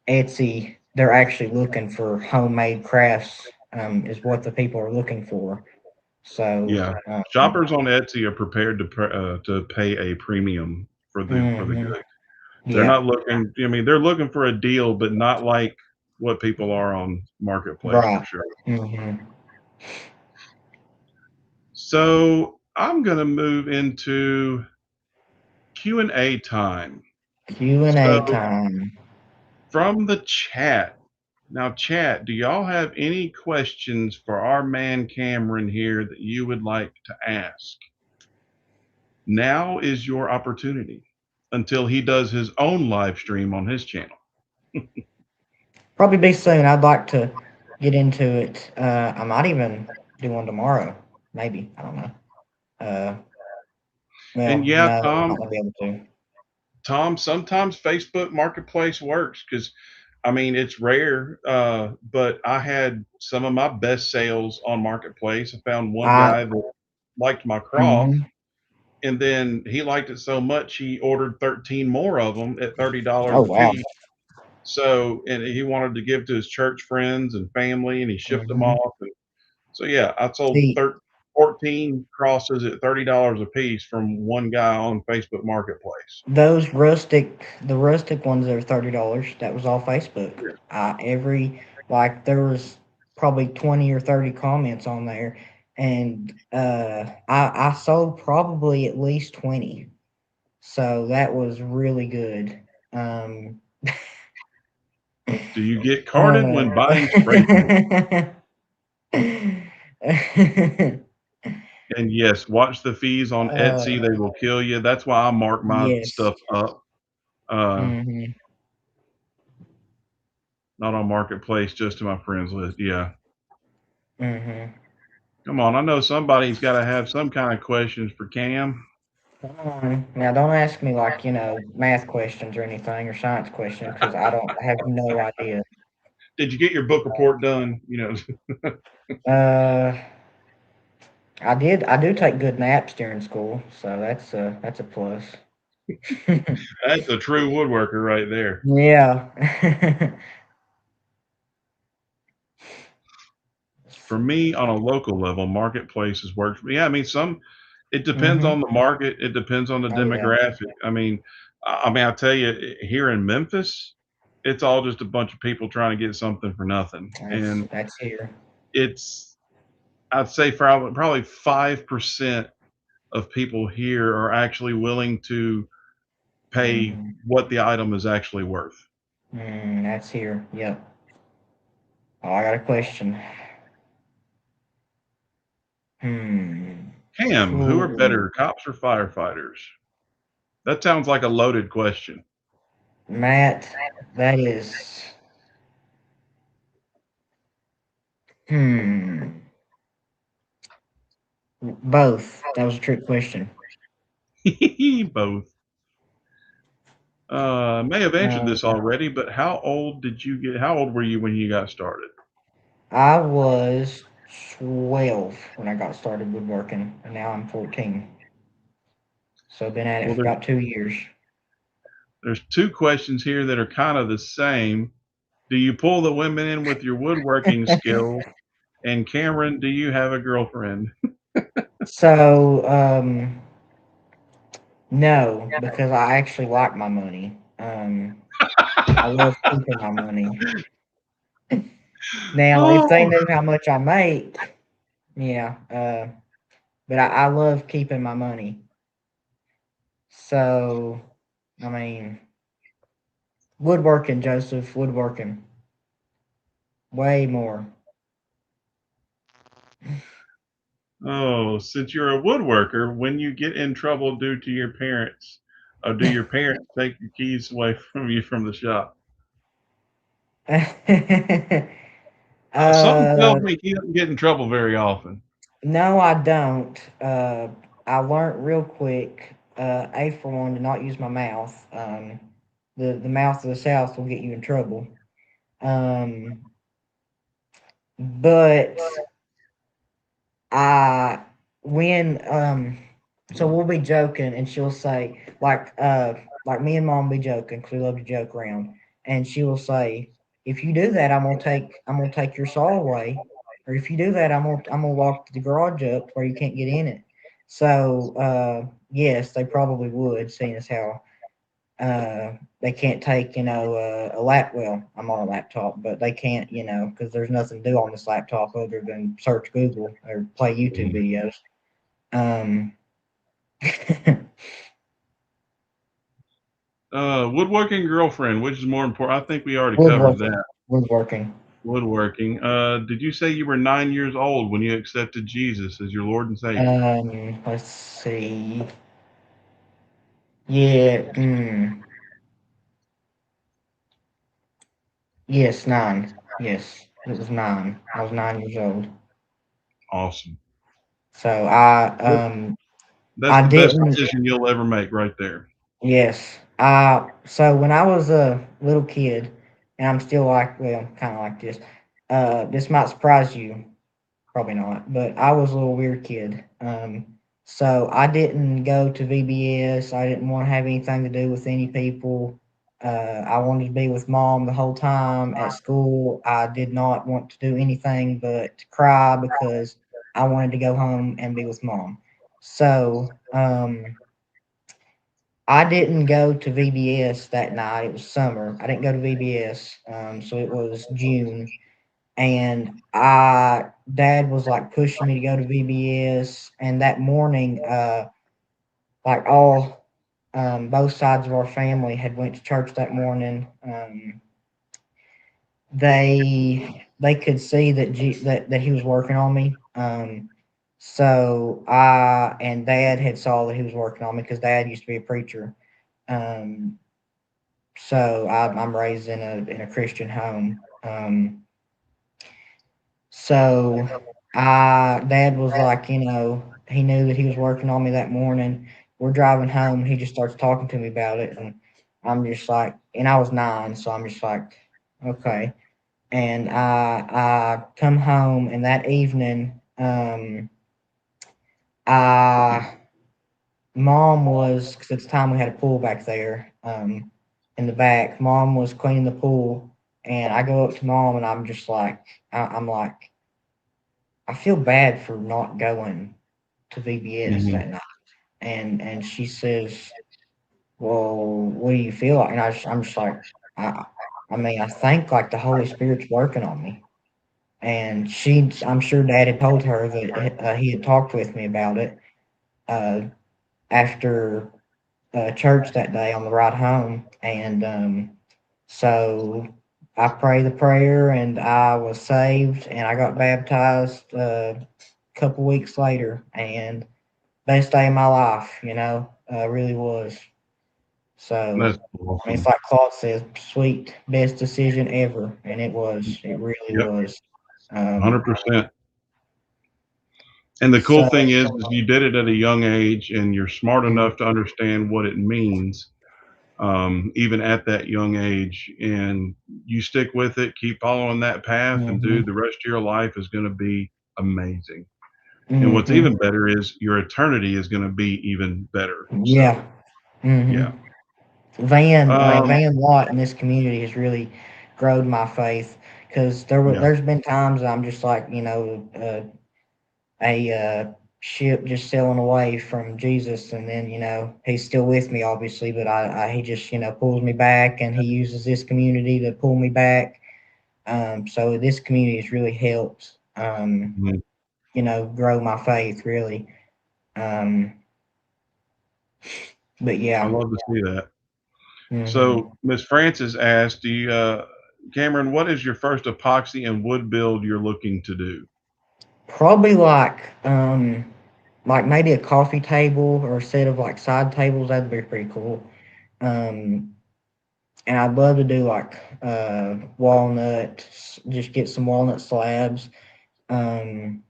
Etsy, they're actually looking for homemade crafts, is what the people are looking for. So, Yeah. Shoppers on Etsy are prepared to pay a premium for the mhm, goods. They're yeah, not looking. I mean, they're looking for a deal, but not like what people are on Marketplace for right. sure. Hmm. So I'm gonna move into Q&A time. Q&A So time. from the chat. Now, chat, do y'all have any questions for our man Cameron here that you would like to ask? Now is your opportunity until he does his own live stream on his channel. Probably be soon. I'd like to get into it. I might even do one tomorrow. Maybe. I don't know. Uh, And well, yeah, no, I'm not gonna be able to. Tom, sometimes Facebook Marketplace works because, I mean, it's rare, but I had some of my best sales on Marketplace. I found one I. guy that liked my cross, Hmm. and then he liked it so much he ordered 13 more of them at $30 Oh a wow. piece. So, and he wanted to give to his church friends and family, and he shipped them Hmm. off. And so, yeah, I sold See, 14 crosses at $30 a piece from one guy on Facebook Marketplace. the rustic ones are $30. That was all Facebook. Every like there was probably 20 or 30 comments on there, and I sold probably at least 20. So that was really good. Um, Do you get carded uh, when buying spray paint? And yes, watch the fees on Etsy. uh, They will kill you. That's why I mark my yes. stuff up. Uh, Hmm. Not on Marketplace, just to my friends list. Yeah. Mm-hmm. Come on. I know somebody's got to have some kind of questions for Cam. Come on. Now, don't ask me like, math questions or anything or science questions because I have no idea. Did you get your book report done? Uh, I do take good naps during school, so that's a plus. That's a true woodworker right there. Yeah. For me, on a local level, marketplaces work for me. Yeah, I mean, it depends Mhm. on the market. It depends on the Oh yeah. demographic. I tell you, here in Memphis, it's all just a bunch of people trying to get something for nothing, and That's here. it's I'd say probably 5% of people here are actually willing to pay Mm, what the item is actually worth. that's here. Yep. Oh, I got a question. Hmm. Cam, who are Ooh, better, cops or firefighters? That sounds like a loaded question. Matt, that is. Hmm. Both. That was a trick question. Both. May have answered Uh, this already, but how old did you get? How old were you when you got started? I was 12 when I got started woodworking, and now I'm 14. So I've been at it Well, for about 2 years. there's two questions here that are kind of the same. Do you pull the women in with your woodworking skills? And Cameron, do you have a girlfriend? So, no, because I actually like my money. I love keeping my money. Now, if they Oh, knew how much I make, yeah, but I love keeping my money. So, I mean, woodworking, Joseph, woodworking, way more. oh, since you're a woodworker, when you get in trouble due to your parents, or do your parents take your keys away from you from the shop? Something tells uh, me he doesn't get in trouble very often. no, I don't. I learned real quick. A for one, to not use my mouth. The mouth of the South will get you in trouble. Um, but I when so we'll be joking and she'll say like me and mom be joking because we love to joke around and she will say if you do that I'm gonna take your saw away or if you do that I'm gonna lock the garage up where you can't get in it. So yes, they probably would, seeing as how they can't take well, I'm on a laptop, but they can't, because there's nothing to do on this laptop other than search Google or play YouTube videos. um Woodworking girlfriend, which is more important? I think we already covered woodworking that. woodworking. Woodworking. Did you say you were 9 years old when you accepted Jesus as your Lord and Savior? Let's see. Yeah. Yes, 9. Yes, it was 9. I was 9 years old. Awesome. So That's I the best didn't. decision you'll ever make right there. Yes. So when I was a little kid, and I'm still like, well, kind of like this. This might surprise you, probably not, but I was a little weird kid. So I didn't go to VBS. I didn't want to have anything to do with any people. I wanted to be with mom the whole time at school. I did not want to do anything but cry because I wanted to go home and be with mom. So, I didn't go to VBS that night. It was summer. I didn't go to VBS. So it was June, and Dad was like pushing me to go to VBS. And that morning, like both sides of our family had went to church that morning. They could see that he was working on me. So I and Dad had saw that he was working on me because Dad used to be a preacher. Um, So I'm raised in a Christian home. So dad was like, he knew that he was working on me that morning. We're driving home, and he just starts talking to me about it, and I'm just like, and I was 9, so I'm just like, okay. And I come home, and that evening, I mom was, because at the time we had a pool back there, in the back. Mom was cleaning the pool, and I go up to mom, and I'm just like, I'm like, I feel bad for not going to VBS Hmm. that night. And she says, "Well, what do you feel like?" And I'm just like, I, I mean, I think like the Holy Spirit's working on me. And I'm sure Dad had told her that he had talked with me about it uh, after church that day on the ride home. And so I prayed the prayer, and I was saved, and I got baptized a couple weeks later. And best day of my life, really was. So, That's I mean, it's awesome. like Claude says, sweet, best decision ever, and it was. It really Yep, was. Um, 100%. And the cool so, thing is you did it at a young age, and you're smart mm, enough to understand what it means, even at that young age. And you stick with it, keep following that path, and dude, mhm, the rest of your life is going to be amazing. And what's mhm, even better is your eternity is going to be even better. yeah, So, yeah. mhm. Um, Van Watt in this community has really grown my faith because yeah. there's been times I'm just like, a ship just sailing away from Jesus, and then he's still with me, obviously, but he just pulls me back, and he uses this community to pull me back. So this community has really helped, Mhm. grow my faith, really. Um, but I yeah, love to see that. hmm So, Miss Francis asked, Cameron, what is your first epoxy and wood build you're looking to do? probably like maybe a coffee table or a set of like side tables. That'd be pretty cool. Um, and I'd love to do like walnut, just get some walnut slabs. Um,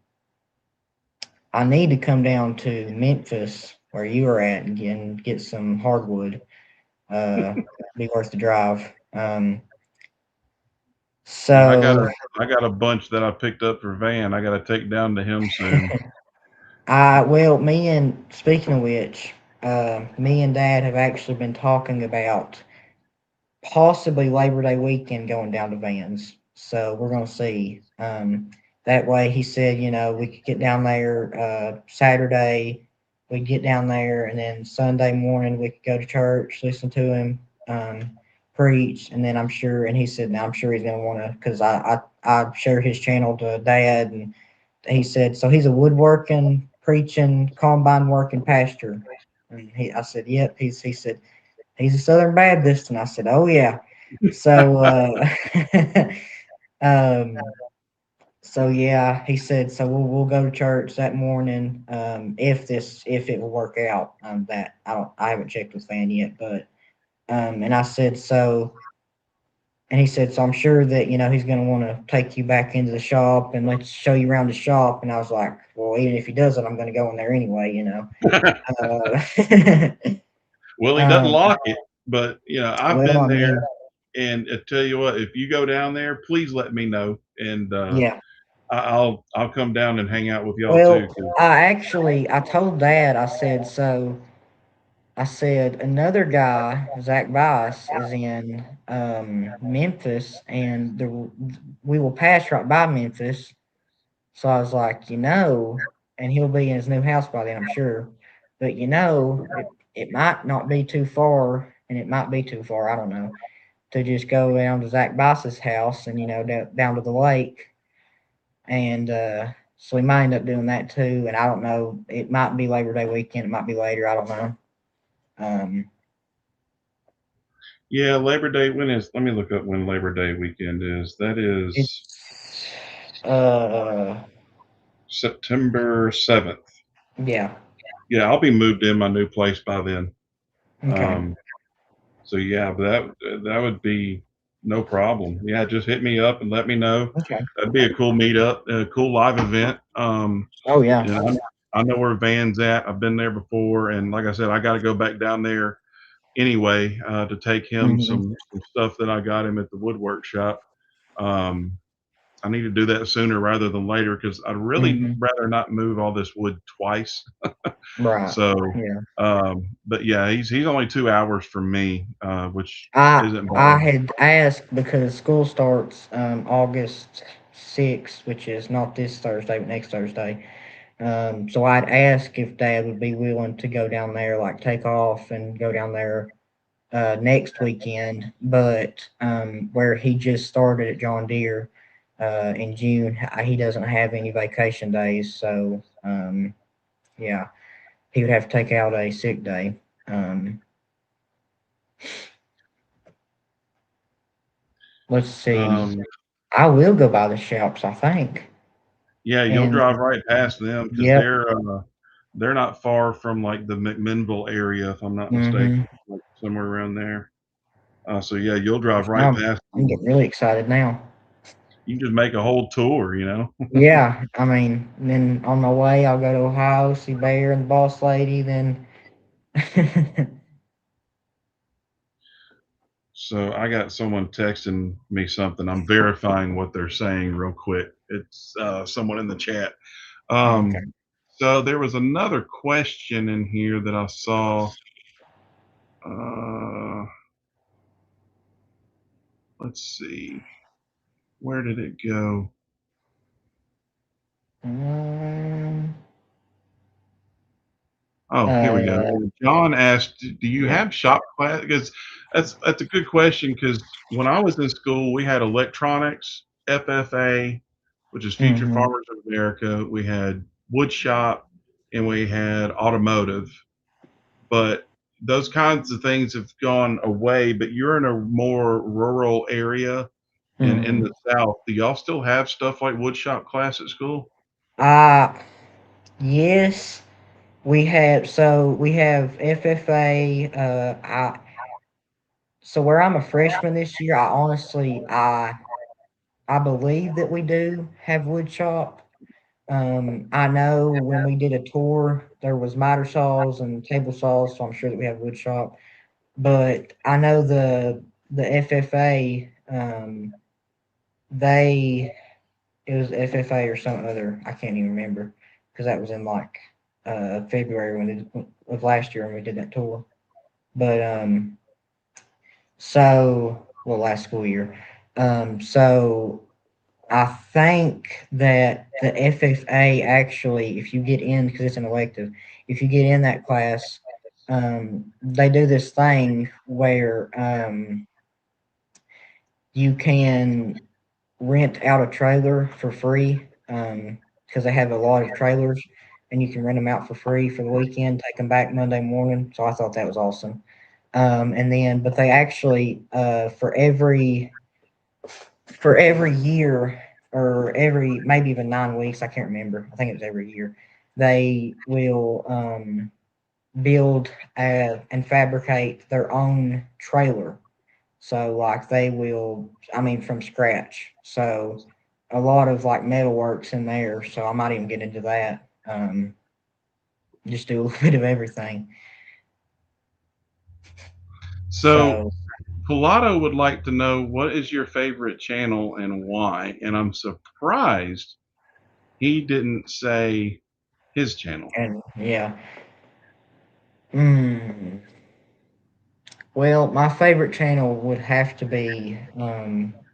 I need to come down to Memphis where you are at and get some hardwood. Be worth the drive. Yeah, So I got a bunch that I picked up for Van. I got to take down to him soon. well, speaking of which, me and Dad have actually been talking about possibly Labor Day weekend going down to Vans. So we're gonna see. That way, he said, we could get down there Saturday. We'd get down there, and then Sunday morning we could go to church, listen to him preach, and then I'm sure. And he said, "Now I'm sure he's gonna want to," because I shared his channel to Dad, and he said, "So he's a woodworking, preaching, combine working pastor." And I said, "Yep." He said he's a Southern Baptist, and I said, "Oh yeah." So, um, so yeah, he said, "So we'll go to church that morning, if it will work out." That I haven't checked with Fan yet, but and I said so. And he said, "So I'm sure that he's going to want to take you back into the shop and let's show you around the shop." And I was like, "Well, even if he does it, I'm going to go in there anyway." Uh, Well, he doesn't um, lock it, but I've well, been I there, mean, and I tell you what, if you go down there, please let me know, and yeah. I'll come down and hang out with y'all too. Well, I told Dad, I said another guy, Zach Bice, is in Memphis, and we will pass right by Memphis. So I was like, and he'll be in his new house by then, I'm sure. But it might not be too far, and it might be too far, I don't know, to just go down to Zach Bice's house and down to the lake, and so we might end up doing that too. And I don't know, it might be Labor Day weekend, it might be later, I don't know. Um, Yeah, Labor Day. When is? Let me look up when Labor Day weekend is. That is it's September 7th. yeah, Yeah, I'll be moved in my new place by then. okay. Um, So yeah, but that would be no problem. Yeah, just hit me up and let me know. Okay. That'd be a cool meetup, a cool live event. Oh yeah. You know, I know where Van's at. I've been there before, and like I said, I got to go back down there anyway to take him Hmm. some stuff that I got him at the woodwork shop. Um, I need to do that sooner rather than later because I'd really Hmm. rather not move all this wood twice. Right. So, Yeah. but yeah, he's only 2 hours from me, which I isn't I bad. had asked because school starts August 6th, which is not this Thursday, but next Thursday. So I'd ask if Dad would be willing to go down there, like take off and go down there next weekend. But where he just started at John Deere in June, he doesn't have any vacation days. So yeah, he would have to take out a sick day. Um, let's see. Um, I will go by the shops, I think. yeah, you'll And drive right past them because yep. they're not far from like the McMinnville area, if I'm not mistaken, Hmm. like somewhere around there. So yeah, you'll drive right I'm past I'm them. getting really excited now. You can just make a whole tour, you know. Yeah, I mean, then on my way, I'll go to Ohio, see Bear and the boss lady. Then, So I got someone texting me something. I'm verifying what they're saying real quick. It's someone in the chat. okay. So there was another question in here that I saw. Uh, let's see, where did it go? Um, Oh, here we go. uh, John asked, "Do you yeah. have shop class?" Because that's a good question. Because when I was in school, we had electronics, FFA, which is Future Hmm. Farmers of America. We had wood shop, and we had automotive. But those kinds of things have gone away. But you're in a more rural area in Hmm. the South. Do y'all still have stuff like wood shop class at school? Uh, yes, we have FFA. So where I'm a freshman this year, I believe that we do have wood shop. I know when we did a tour, there was miter saws and table saws, so I'm sure that we have wood shop. But I know the FFA, they it was FFA or some other. I can't even remember because that was in like February of last year when we did that tour. But well, last school year. So I think that the FFA actually, if you get in, because it's an elective, if you get in that class, they do this thing where you can rent out a trailer for free because they have a lot of trailers and you can rent them out for free for the weekend, take them back Monday morning. So I thought that was awesome. And then, but they actually, for every year or every maybe even 9 weeks, I can't remember. I think it was every year. They will build and fabricate their own trailer. So like they will, I mean, from scratch. So a lot of like metal works in there. So I might even get into that. Just do a little bit of everything. So So Pilato would like to know what is your favorite channel and why. And I'm surprised he didn't say his channel. and yeah. Mm, well, my favorite channel would have to be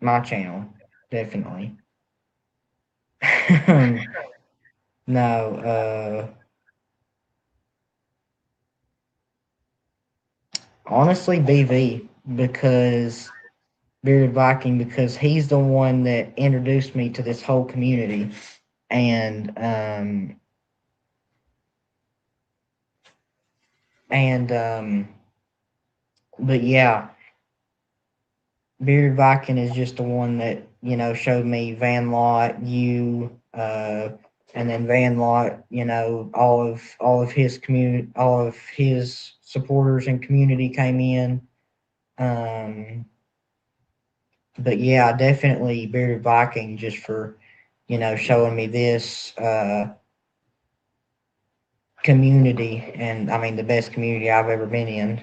my channel, definitely. No, honestly, BV because Bearded Viking because he's the one that introduced me to this whole community, and and but yeah, Bearded Viking is just the one that showed me Van Lot, and then Van Lot, all of his community, all of his supporters and community came in. Um, but yeah, definitely Bearded Viking just for, showing me this community, and I mean the best community I've ever been in.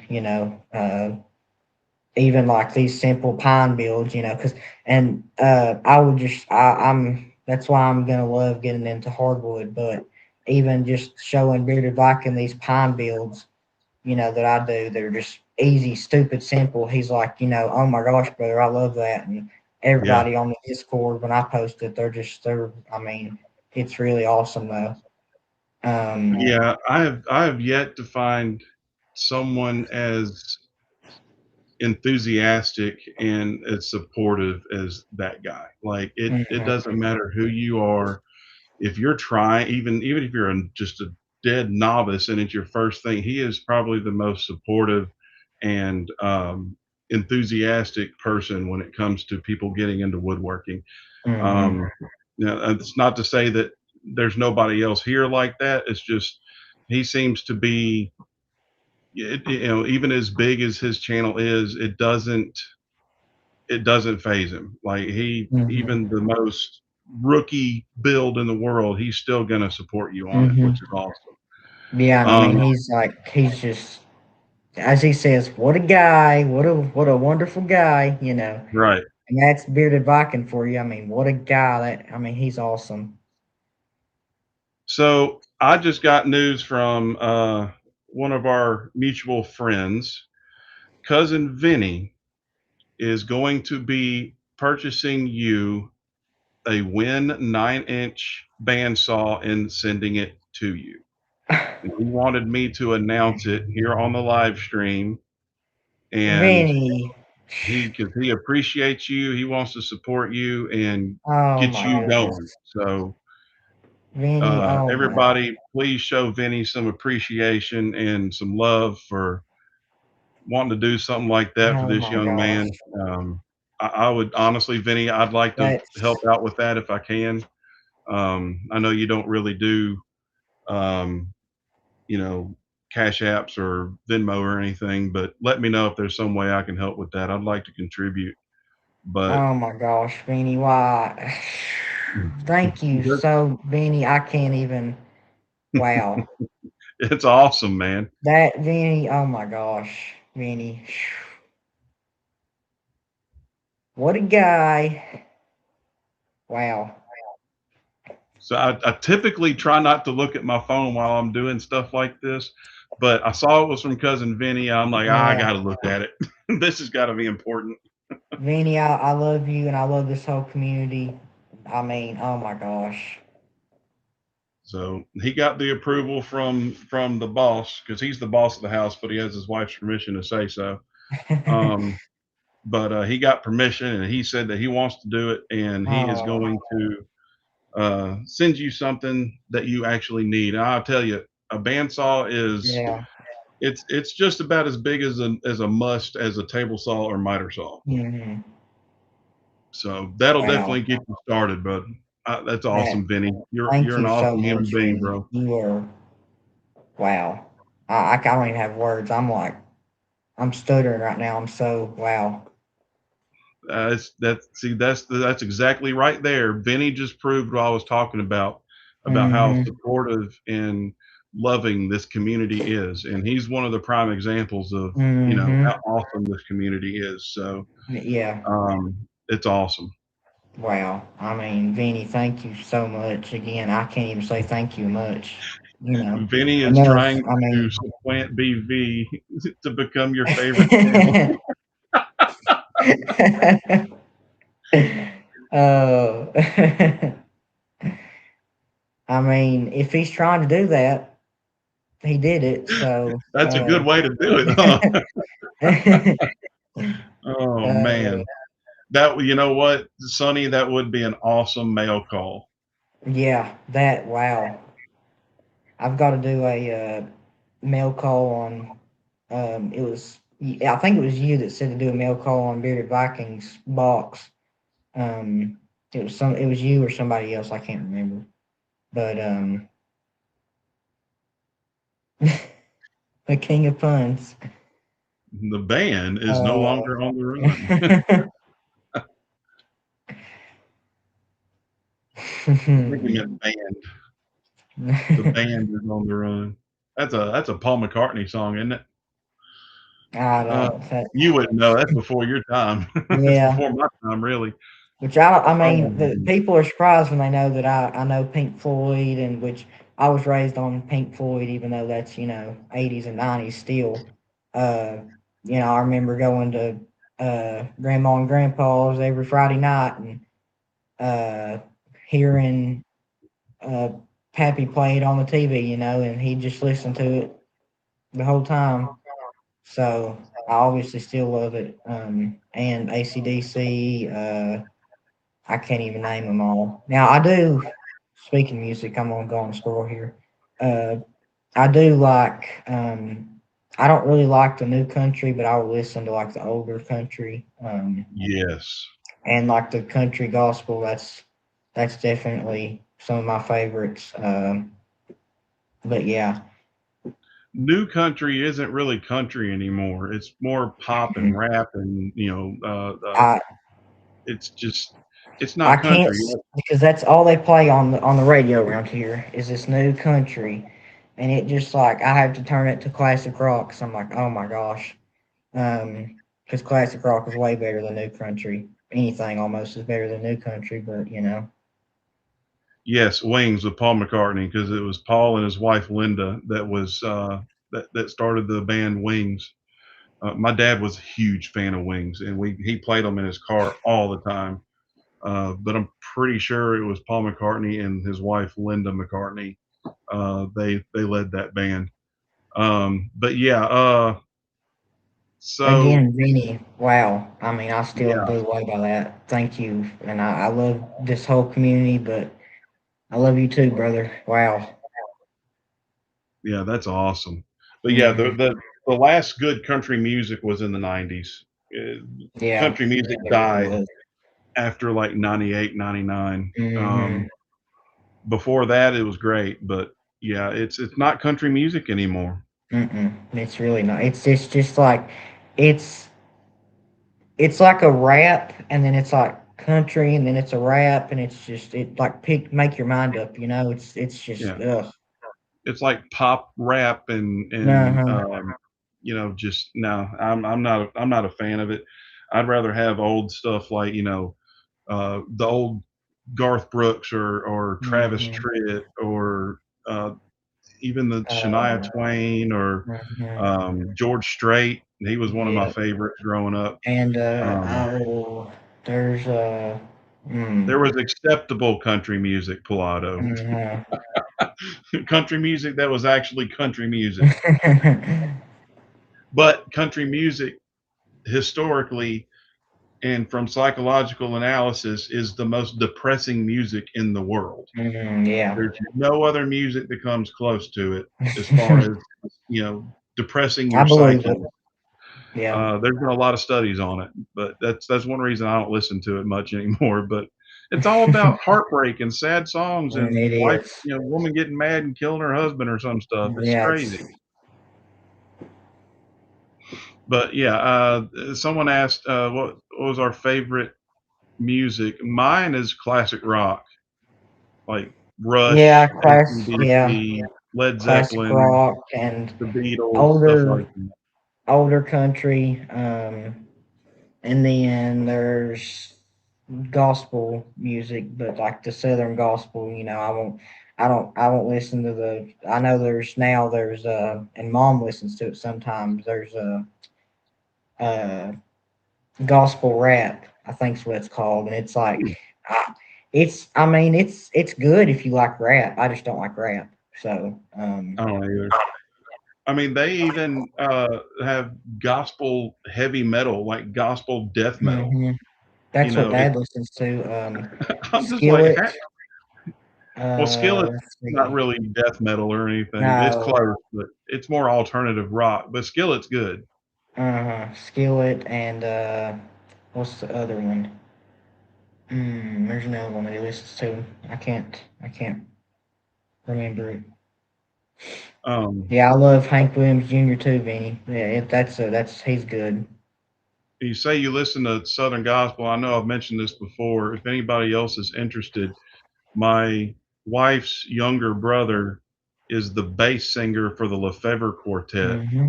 Even like these simple pine builds, because and I would just I'm that's why I'm gonna love getting into hardwood, but even just showing Bearded Viking these pine builds, that I do, they're just easy, stupid, simple. He's like, oh my gosh, brother, I love that, and Yeah. everybody on the Discord when I post it, I mean, it's really awesome though. Um, Yeah, I have yet to find someone as enthusiastic and as supportive as that guy. Like it mhm, doesn't matter who you are. If you're trying, even if you're just a dead novice and it's your first thing, he is probably the most supportive and enthusiastic person when it comes to people getting into woodworking. mhm, Um, it's not to say that there's nobody else here like that. It's just he seems to be, even as big as his channel is, it doesn't phase him. Like mhm, even the most rookie build in the world, he's still going to support you on it, mhm. which is awesome. Yeah, and I mean, Um, he's just, as he says, what a guy, what a wonderful guy, right. and that's Bearded Viking for you. I mean, what a guy that, I mean, he's awesome. So I just got news from one of our mutual friends. Cousin Vinny is going to be purchasing you a Win 9-inch bandsaw and sending it to you. And he wanted me to announce it here on the live stream, and Vinny, because he appreciates you, he wants to support you and oh get my you goodness, going. So Vinny, oh my, everybody, please show Vinny some appreciation and some love for wanting to do something like that for oh this my young gosh, man. I would honestly, Vinny, I'd like to help that's, out with that if I can. I know you don't really do, um, you know, cash apps or Venmo or anything, but let me know if there's some way I can help with that. I'd like to contribute, but oh my gosh, Vinny, why? Thank you so, Vinny. I can't even. Wow, it's awesome, man. that Vinny. Oh my gosh, Vinny. What a guy. Wow. So I typically try not to look at my phone while I'm doing stuff like this, but I saw it was from cousin Vinny. I'm like, I Yeah. got to look at it. This has got to be important. Vinny, I love you and I love this whole community. I mean, oh my gosh. So he got the approval from the boss because he's the boss of the house, but he has his wife's permission to say so. Um, but he got permission, and he said that he wants to do it, and he is Oh, going to send you something that you actually need. And I'll tell you, a bandsaw is yeah. it's just about as big as a must as a table saw or miter saw. Hmm. So that'll Wow. definitely get you started, bud. That's That, awesome, Vinny. You're thank an you so awesome human much, being, Vinny. bro. You are, wow. I don't even have words. I'm stuttering right now. I'm so, wow. That's exactly right there. Vinny just proved what I was talking about how Hmm. supportive and loving this community is, and he's one of the prime examples of Hmm. how awesome this community is. So Yeah. it's awesome. Wow. I mean, Vinny, thank you so much. Again, I can't even say thank you much. Vinny is Enough. trying I to mean, supplant BV to become your favorite channel. oh, I mean, if he's trying to do that, he did it. So, That's a good way to do it, huh? Oh uh, man, that you know what, Sonny, that would be an awesome mail call. yeah, that, wow. I've got to do a mail call on. It was, I think it was you that said to do a mail call on Bearded Vikings box. Um, it was you or somebody else. I can't remember. But the king of puns. The band is no Uh, longer on the run. I think he meant band. The band is on the run. That's a Paul McCartney song, isn't it? I Uh, don't. you wouldn't know. That's before your time. It's Yeah, before my time, really. which I mean, the Um, people are surprised when they know that I know Pink Floyd, and which I was raised on Pink Floyd, even though that's 80s and 90s still. Uh, I remember going to Grandma and Grandpa's every Friday night and uh, hearing uh, Pappy play it on the TV, and he just listened to it the whole time. So I obviously still love it. And ACDC. I can't even name them all. Now I do. Speaking of music, I'm gonna go on a scroll here. Uh, I do like. I don't really like the new country, but I will listen to like the older country. yes. And like the country gospel. That's definitely some of my favorites. But yeah, New country isn't really country anymore. It's more pop and rap, and I it's just it's I not can't country. because that's all they play on the radio around here is this new country, and it just like I have to turn it to classic rock. So I'm like, oh my gosh, because classic rock is way better than new country. Anything almost is better than new country, but Yes, Wings with Paul McCartney, because it was Paul and his wife Linda that started the band Wings. My dad was a huge fan of Wings, and we he played them in his car all the time. But I'm pretty sure it was Paul McCartney and his wife Linda McCartney. They led that band. But yeah, so again, Vinny, wow. I mean, I still yeah, blew away by that. Thank you, and I love this whole community, but I love you too, brother. Wow. yeah, that's awesome. But yeah, Hmm. the last good country music was in the '90s. Uh, Yeah, Country music it really died was. after like 98, 99. Hmm. Before that, it was great, but yeah, it's not country music anymore. Mm-mm. It's really not. It's just like it's it's like a rap, and then it's like country, and then it's a rap, and it's just it like pick make your mind up. It's just Yeah, ugh. it's like pop rap and Uh-huh. just no, I'm not a fan of it. I'd rather have old stuff like the old Garth Brooks or Travis Hmm. Tritt or uh, even the Shania Uh, Twain or mhm. George Strait. He was one of my Yeah, favorites growing up. and Um, there's there mm, was acceptable country music, Pilato. mhm. Country music that was actually country music. But country music, historically and from psychological analysis, is the most depressing music in the world. Yeah. There's no other music that comes close to it as far as depressing I your believe it. psyche. Yeah. There's been a lot of studies on it, but that's one reason I don't listen to it much anymore. But it's all about heartbreak and sad songs And and it wife, is. woman getting mad and killing her husband or some stuff. It's Yeah, crazy. But yeah, someone asked what was our favorite music. Mine is classic rock, like yeah, Rush, yeah, AC/DC, Led classic Zeppelin, rock and the Beatles, stuff older like that. older country. And then there's gospel music, but like the southern gospel, I won't listen to the. I know there's and mom listens to it sometimes. There's a gospel rap, I think's what it's called, and it's like, I, I mean, it's good if you like rap. I just don't like rap, so I don't know either. I mean, they even have gospel heavy metal, like gospel death metal. hmm You that's what know, it, Dad listens to. I'm just like, Skillet. well, Skillet's Let's not see. really death metal or anything. It's No. close, but it's more alternative rock. But Skillet's good. Skillet and what's the other one? There's another one that he listens to. I can't remember it. Um, Yeah, I love Hank Williams Jr. too, Vinny. Yeah, that's he's good. you say you listen to Southern gospel. I know I've mentioned this before. If anybody else is interested, my wife's younger brother is the bass singer for the Lefevre Quartet, Hmm.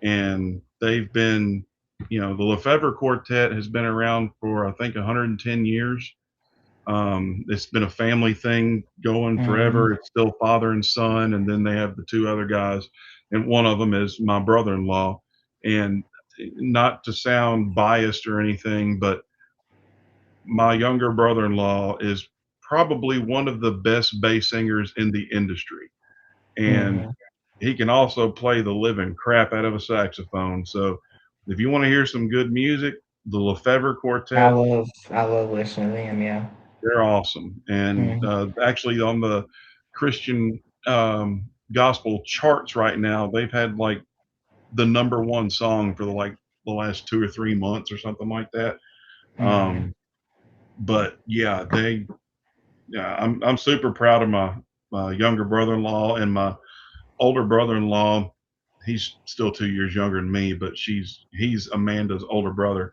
and they've been, the Lefevre Quartet has been around for I think 110 years. It's been a family thing going Hmm. forever. It's still father and son, and then they have the two other guys, and one of them is my brother-in-law. And not to sound biased or anything, but my younger brother-in-law is probably one of the best bass singers in the industry, and Hmm. he can also play the living crap out of a saxophone. So, if you want to hear some good music, the Lefevre Quartet, I love listening to them. Yeah. they're awesome. And Hmm. actually, on the Christian gospel charts right now, they've had like the number one song for the last 2 or 3 months or something like that. Hmm. Um, but yeah, yeah, I'm super proud of my younger brother-in-law and my older brother-in-law. He's still 2 years younger than me, but he's Amanda's older brother.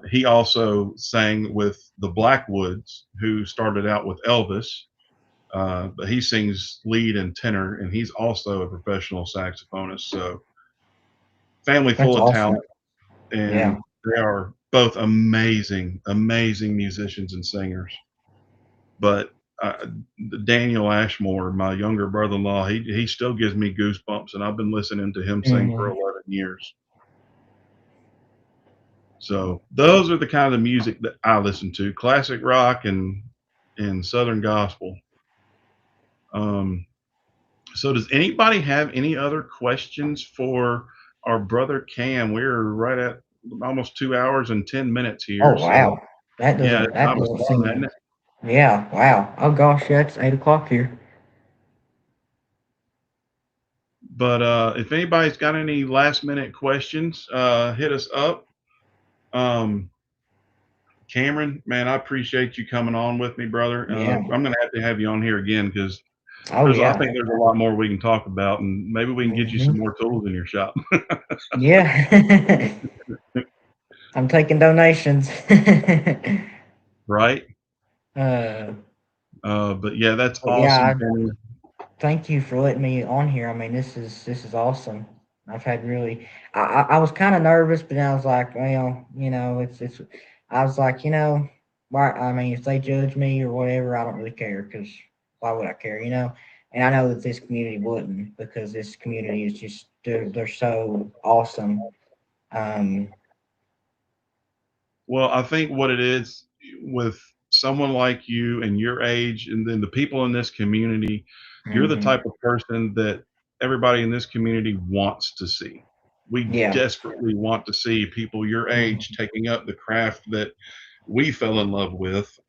He also sang with the Blackwoods, who started out with Elvis, but he sings lead and tenor, and he's also a professional saxophonist. So, family That's full of awesome. talent, Yeah. and they are both amazing, amazing musicians and singers. But uh, Daniel Ashmore, my younger brother-in-law, he still gives me goosebumps, and I've been listening to him sing for Hmm. 11 years. So those are the kind of music that I listen to: classic rock and southern gospel. Um, so does anybody have any other questions for our brother Cam? We're right at almost 2 hours and 10 minutes Oh here. So wow, yeah, it's that time to doesn't start, seem. isn't it? Yeah. Wow. Oh gosh, yeah, it's 8 o'clock here. But if anybody's got any last minute questions, hit us up. Um, Cameron, man, I appreciate you coming on with me, brother. Yeah. I'm going to have you on here again because Oh I yeah. think there's a lot more we can talk about, and maybe we can get you some Hmm. more tools in your shop. Yeah. I'm taking donations. Right? uh, But yeah, that's but yeah, awesome, Penny. thank you for letting me on here. I mean, this is awesome. I've had really, I was kind of nervous, but then I was like, well, it's. I was like, why? I mean, if they judge me or whatever, I don't really care because why would I care, And I know that this community wouldn't because this community is just they're so awesome. Um, Well, I think what it is with someone like you and your age, and then the people in this community, you're the mhm. type of person that everybody in this community wants to see. We Yeah. desperately want to see people your age Mhm. taking up the craft that we fell in love with.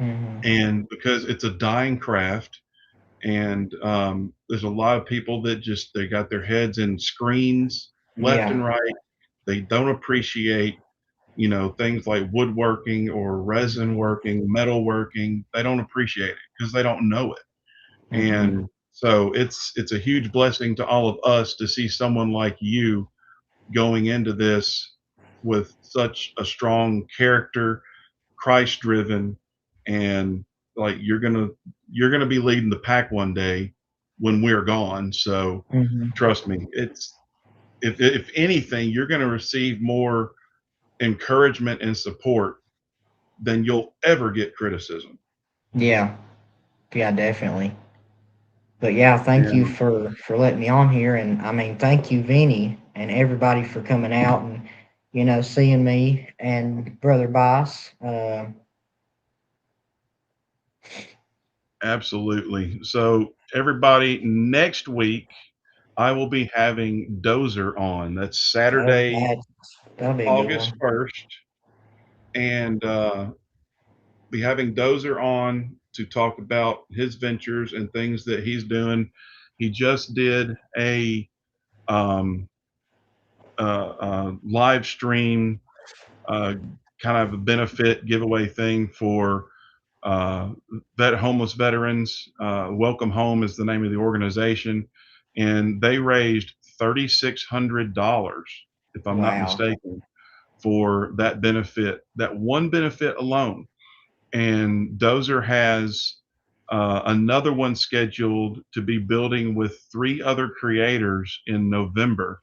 Mhm. And because it's a dying craft, and there's a lot of people that just they got their heads in screens left Yeah. and right. They don't appreciate things like woodworking or resin Mhm. working, metal working. They don't appreciate it because they don't know it. Mhm. And so it's a huge blessing to all of us to see someone like you going into this with such a strong character, Christ driven, and like you're gonna be leading the pack one day when we're gone. So Mhm. trust me, it's if anything, you're gonna receive more encouragement and support than you'll ever get criticism. Yeah. Yeah. Definitely. But yeah, thank you And for letting me on here, and I mean, thank you, Vinny, and everybody for coming out and seeing me and Brother Boss. absolutely. So everybody, next week I will be having Dozer on. That's Oh, Saturday, that'll be a good August one. 1st, and be having Dozer on to talk about his ventures and things that he's doing. He just did a um, live stream, uh, kind of a benefit giveaway thing for homeless veterans. Welcome Home is the name of the organization. and they raised $3,600, if I'm not Wow. mistaken, for that benefit, that one benefit alone. And Dozer has another one scheduled to be building with three other creators in November.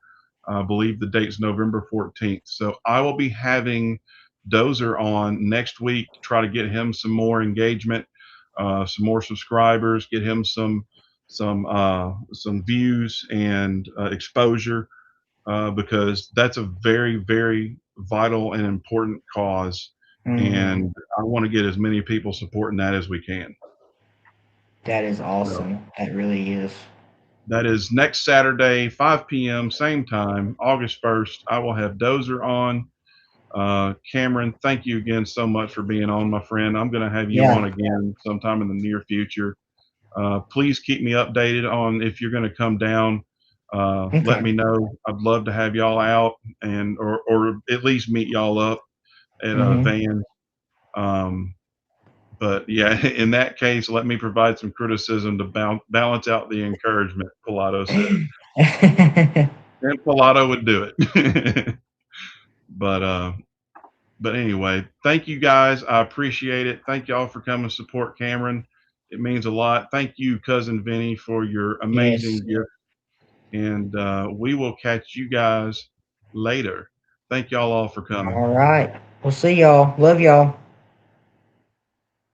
I believe the date's November 14th. So I will be having Dozer on next week to try to get him some more engagement, some more subscribers, get him some views and exposure, because that's a very, very vital and important cause. Hmm. And I want to get as many people supporting that as we can. That is So awesome. That really is. that is next Saturday, 5 p.m., same time, August 1st. I will have Dozer on. Cameron, thank you again so much for being on, my friend. I'm going to have you on Yeah. again sometime in the near future. Please keep me updated on if you're going to come down. Let Okay. me know. I'd love to have y'all out, and or at least meet y'all up at a Hmm. van. Um, but yeah, in that case, let me provide some criticism to balance out the encouragement. Pilato said, and Pilato would do it. but uh, but anyway, thank you guys. I appreciate it. Thank y'all for coming to support Cameron. It means a lot. Thank you, cousin Vinny, for your Yes. amazing gift. And we will catch you guys later. Thank y'all all for coming. All right. We'll see y'all. Love y'all.